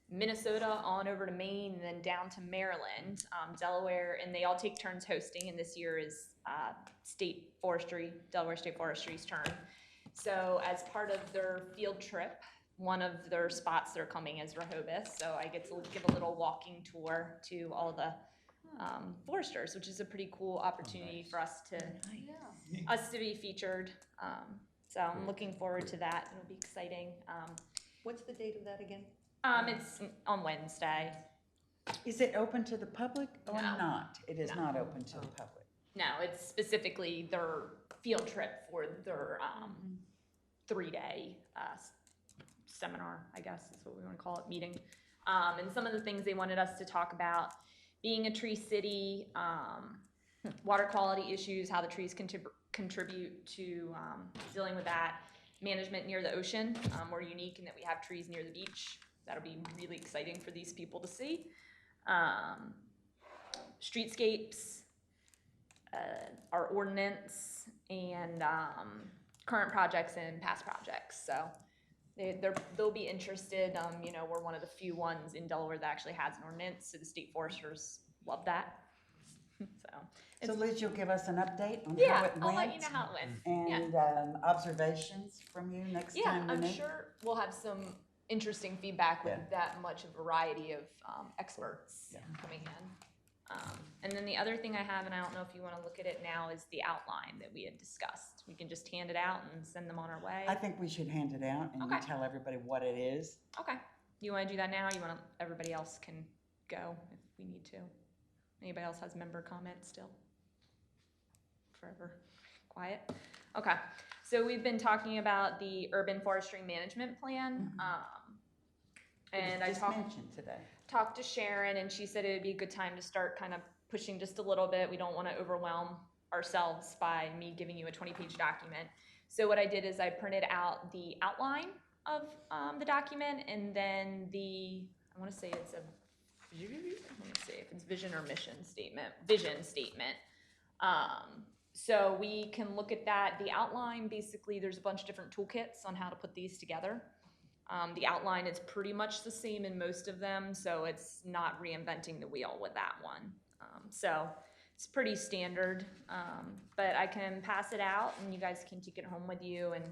G: Minnesota on over to Maine and then down to Maryland, Delaware, and they all take turns hosting, and this year is Delaware State Forestry's turn. So as part of their field trip, one of their spots they're coming is Rehoboth, so I get to give a little walking tour to all the foresters, which is a pretty cool opportunity for us to be featured. So I'm looking forward to that. It'll be exciting.
C: what's the date of that again?
G: It's on Wednesday.
A: Is it open to the public or
G: No.
A: not? It is
G: No.
A: not open to the public.
G: No, it's specifically their field trip for their 3-day seminar, I guess is what we want to call it, meeting. And some of the things they wanted us to talk about, being a tree city, water quality issues, how the trees contribute to dealing with that, management near the ocean. We're unique in that we have trees near the beach. That'll be really exciting for these people to see. Streetscapes, our ordinance, and current projects and past projects. So they'll be interested. We're one of the few ones in Delaware that actually has an ordinance, so the state foresters love that.
A: So Liz, you'll give us an update on how
G: Yeah,
A: it went?
G: I'll let you know how it went. Yeah.
A: And observations from you next
G: Yeah,
A: time we
G: I'm
A: meet?
G: sure we'll have some interesting feedback with
A: Yeah.
G: that much of a variety of experts
A: Yeah.
G: coming in. And then the other thing I have, and I don't know if you want to look at it now, is the outline that we had discussed. We can just hand it out and send them on our way.
A: I think we should hand it out and you
G: Okay.
A: tell everybody what it is.
G: Okay. You want to do that now? You want to, everybody else can go if we need to. Anybody else has member comments still? Forever quiet? Okay. So we've been talking about the urban forestry management plan. And I
A: Just mentioned today.
G: talked to Sharon, and she said it would be a good time to start kind of pushing just a little bit. We don't want to overwhelm ourselves by me giving you a 20-page document. So what I did is I printed out the outline of the document, and then I want to say it's let me see if it's vision or mission statement, vision statement. So we can look at that. The outline, basically, there's a bunch of different toolkits on how to put these together. The outline is pretty much the same in most of them, so it's not reinventing the wheel with that one. So it's pretty standard, but I can pass it out and you guys can take it home with you. And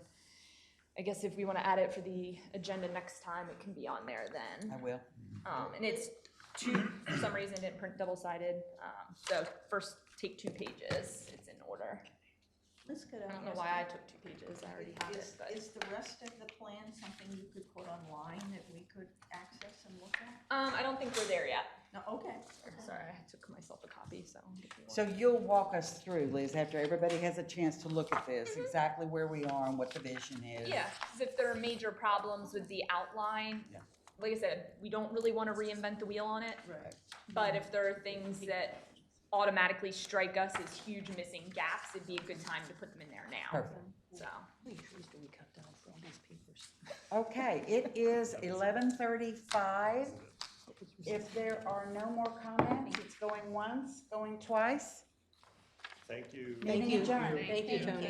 G: I guess if we want to add it for the agenda next time, it can be on there then.
A: I will.
G: And it's for some reason, it didn't print double-sided. So first take 2 pages, it's in order.
C: Let's go
G: I don't know why I took 2 pages, I already have it, but.
B: Is the rest of the plan something you could put online that we could access and look at?
G: I don't think we're there yet.
B: No, okay.
G: Sorry, I took myself a copy, so. I'll give you one.
A: So you'll walk us through, Liz, after everybody has a chance to look at this, exactly where we are and what the vision is.
G: Yeah, because if there are major problems with the outline,
A: Yeah.
G: like I said, we don't really want to reinvent the wheel on it.
B: Right.
G: But if there are things that automatically strike us as huge missing gaps, it'd be a good time to put them in there now.
A: Perfect.
G: So,
C: How many trees do we cut down for all these papers?
A: Okay, it is 11:35. If there are no more comments, it's going once, going twice.
I: Thank you.
C: Thank
A: Meeting
C: you.
A: adjourned.
C: Thank you, Tony.